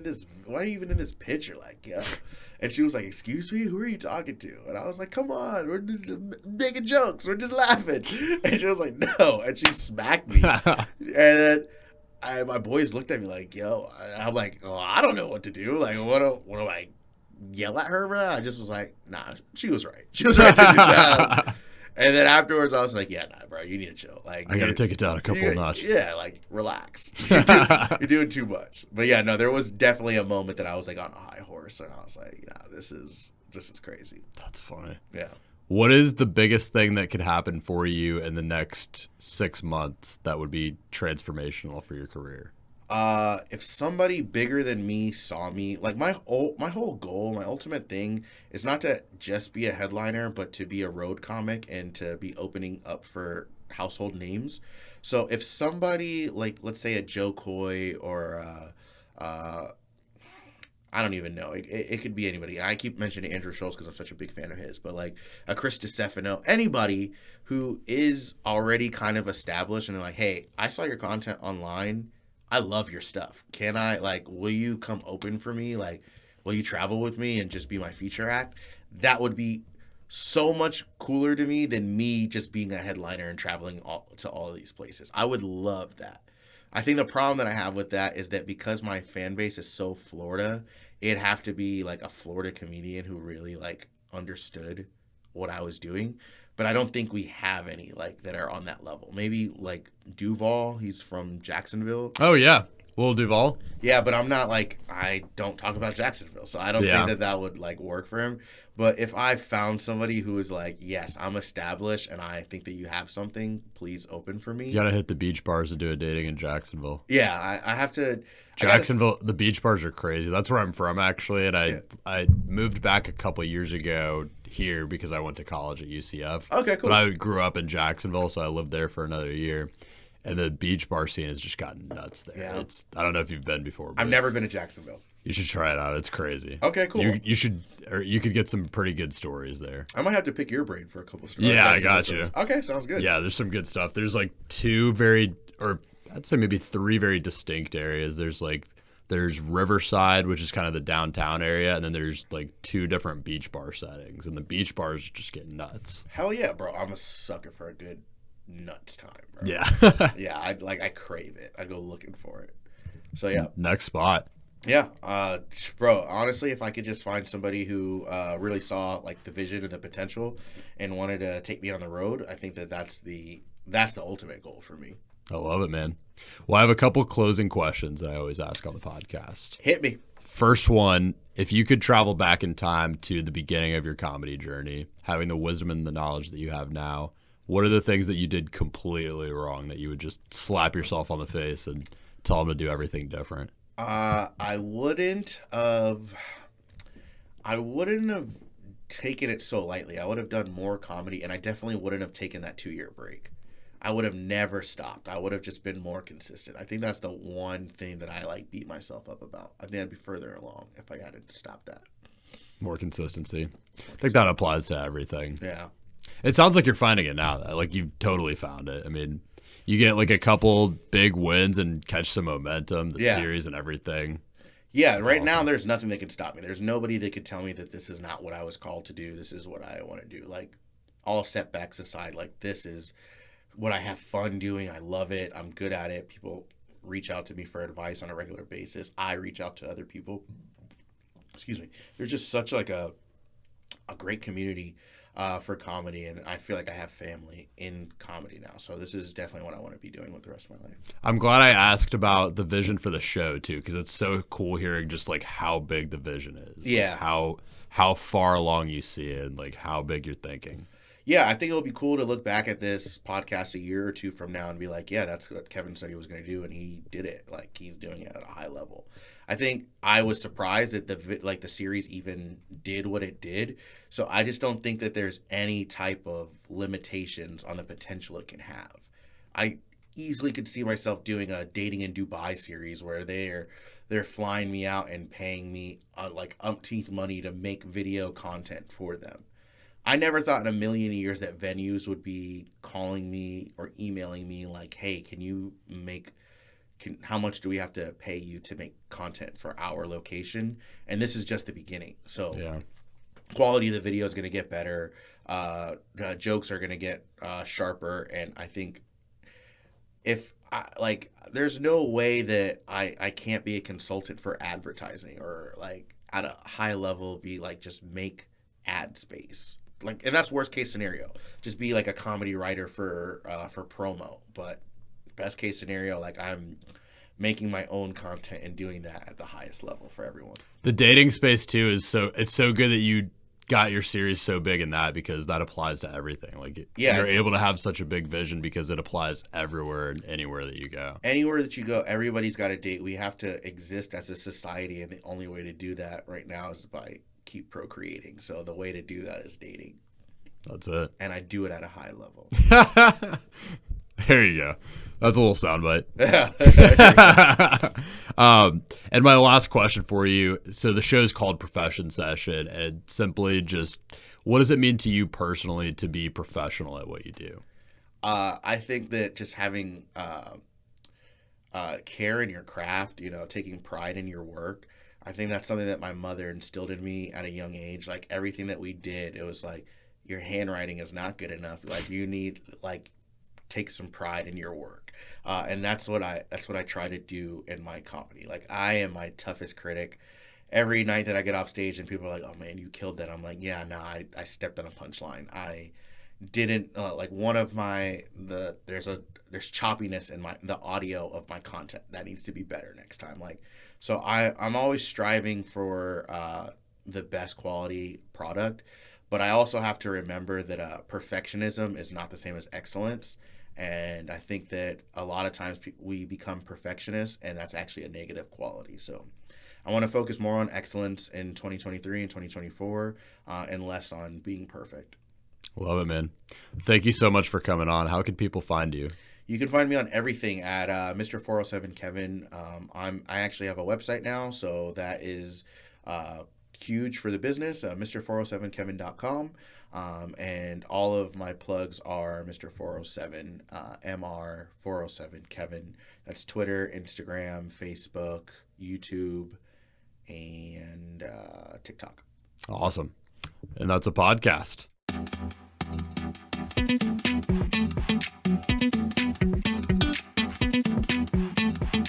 in this picture? Like, yeah. And she was like, excuse me, who are you talking to? And I was like, come on, we're just making jokes, we're just laughing. And she was like, no. And she smacked me. And then my boys looked at me like, yo. And I'm like, oh, I don't know what to do. Like, what do I yell at her? Bro? I just was like, nah, she was right. She was right to do that. And then afterwards, I was like, yeah, nah, bro, you need to chill. Like, I got to take it down a couple of notches. Yeah, like, relax. You're doing too much. But yeah, no, there was definitely a moment that I was like on a high horse, and I was like, nah, this is crazy. That's funny. Yeah. What is the biggest thing that could happen for you in the next 6 months that would be transformational for your career? If somebody bigger than me saw me, like my whole goal, my ultimate thing is not to just be a headliner, but to be a road comic and to be opening up for household names. So if somebody like, let's say a Joe Coy or I don't even know. It could be anybody. I keep mentioning Andrew Schultz because I'm such a big fan of his, but like a Chris DiStefano, anybody who is already kind of established and they're like, hey, I saw your content online. I love your stuff. Can I, like, will you come open for me? Like, will you travel with me and just be my feature act? That would be so much cooler to me than me just being a headliner and traveling to all of these places. I would love that. I think the problem that I have with that is that because my fan base is so Florida, it'd have to be like a Florida comedian who really like understood what I was doing. But I don't think we have any like that are on that level. Maybe like Duval, he's from Jacksonville. Oh yeah, Will Duval. Yeah, but I'm not like, I don't talk about Jacksonville, so I don't think that would like work for him. But if I found somebody who is like, yes, I'm established and I think that you have something, please open for me. You gotta hit the beach bars to do a dating in Jacksonville. Yeah, I have to. Jacksonville, the beach bars are crazy. That's where I'm from actually, and I moved back a couple of years ago here because I went to college at UCF. Okay, cool. But I grew up in Jacksonville, so I lived there for another year. And the beach bar scene has just gotten nuts there. Yeah. I don't know if you've been before. I've never been to Jacksonville. You should try it out. It's crazy. Okay, cool. You should, or you could get some pretty good stories there. I might have to pick your brain for a couple of stories. Yeah, I got you. Okay, sounds good. Yeah, there's some good stuff. There's like two very, or I'd say maybe three very distinct areas. There's Riverside, which is kind of the downtown area, and then there's like two different beach bar settings, and the beach bars just get nuts. Hell yeah, bro! I'm a sucker for a good nuts time, bro. Yeah. Yeah, I crave it. I go looking for it. So yeah. Next spot. Yeah, bro. Honestly, if I could just find somebody who really saw like the vision and the potential and wanted to take me on the road, I think that's the ultimate goal for me. I love it, man. Well, I have a couple closing questions that I always ask on the podcast. Hit me. First one, if you could travel back in time to the beginning of your comedy journey, having the wisdom and the knowledge that you have now, what are the things that you did completely wrong that you would just slap yourself on the face and tell them to do everything different? I wouldn't have taken it so lightly. I would have done more comedy, and I definitely wouldn't have taken that 2-year break. I would have never stopped. I would have just been more consistent. I think that's the one thing that I like beat myself up about. I think I'd be further along if I hadn't stopped that. More consistency. I think that applies to everything. Yeah. It sounds like you're finding it now. Like you've totally found it. I mean, you get like a couple big wins and catch some momentum, the series and everything. Yeah, right now there's nothing that can stop me. There's nobody that could tell me that this is not what I was called to do. This is what I want to do. Like all setbacks aside, like this is what I have fun doing. I love it. I'm good at it. People reach out to me for advice on a regular basis. I reach out to other people. Excuse me. There's just such like a great community for comedy, and I feel like I have family in comedy now. So this is definitely what I want to be doing with the rest of my life. I'm glad I asked about the vision for the show too, because it's so cool hearing just like how big the vision is. Yeah. Like how far along you see it, and like how big you're thinking. Yeah, I think it'll be cool to look back at this podcast a year or two from now and be like, yeah, that's what Kevin said he was going to do, and he did it. Like, he's doing it at a high level. I think I was surprised that the series even did what it did. So I just don't think that there's any type of limitations on the potential it can have. I easily could see myself doing a dating in Dubai series where they're flying me out and paying me like umpteenth money to make video content for them. I never thought in a million years that venues would be calling me or emailing me like, hey, how much do we have to pay you to make content for our location? And this is just the beginning. So Yeah. quality of the video is going to get better. The jokes are going to get sharper. And I think there's no way that I can't be a consultant for advertising or like at a high level be like just make ad space. Like, and that's worst case scenario. Just be like a comedy writer for promo. But best case scenario, like I'm making my own content and doing that at the highest level for everyone. The dating space too it's so good that you got your series so big in that, because that applies to everything. Like, you're able to have such a big vision because it applies everywhere and anywhere that you go. Anywhere that you go, everybody's got a date. We have to exist as a society, and the only way to do that right now is by keep procreating. So the way to do that is dating. That's it. And I do it at a high level. There you go. That's a little soundbite. And my last question for you. So the show's called Profession Session, and simply just, what does it mean to you personally to be professional at what you do? I think that just having care in your craft, taking pride in your work. I think that's something that my mother instilled in me at a young age. Like, everything that we did, it was like, your handwriting is not good enough. Like, you need, like, take some pride in your work. And that's what I try to do in my comedy. Like, I am my toughest critic. Every night that I get off stage and people are like, oh man, you killed that. I'm like, yeah, no, I stepped on a punchline. I didn't like one of there's choppiness in the audio of my content that needs to be better next time. Like, so I'm always striving for the best quality product, but I also have to remember that perfectionism is not the same as excellence. And I think that a lot of times we become perfectionists, and that's actually a negative quality. So I want to focus more on excellence in 2023 and 2024 and less on being perfect. Love it, man. Thank you so much for coming on. How can people find you? You can find me on everything at Mr407Kevin. I actually have a website now, so that is huge for the business, Mr407Kevin.com. And all of my plugs are Mr407, MR407Kevin. That's Twitter, Instagram, Facebook, YouTube, and TikTok. Awesome. And that's a podcast.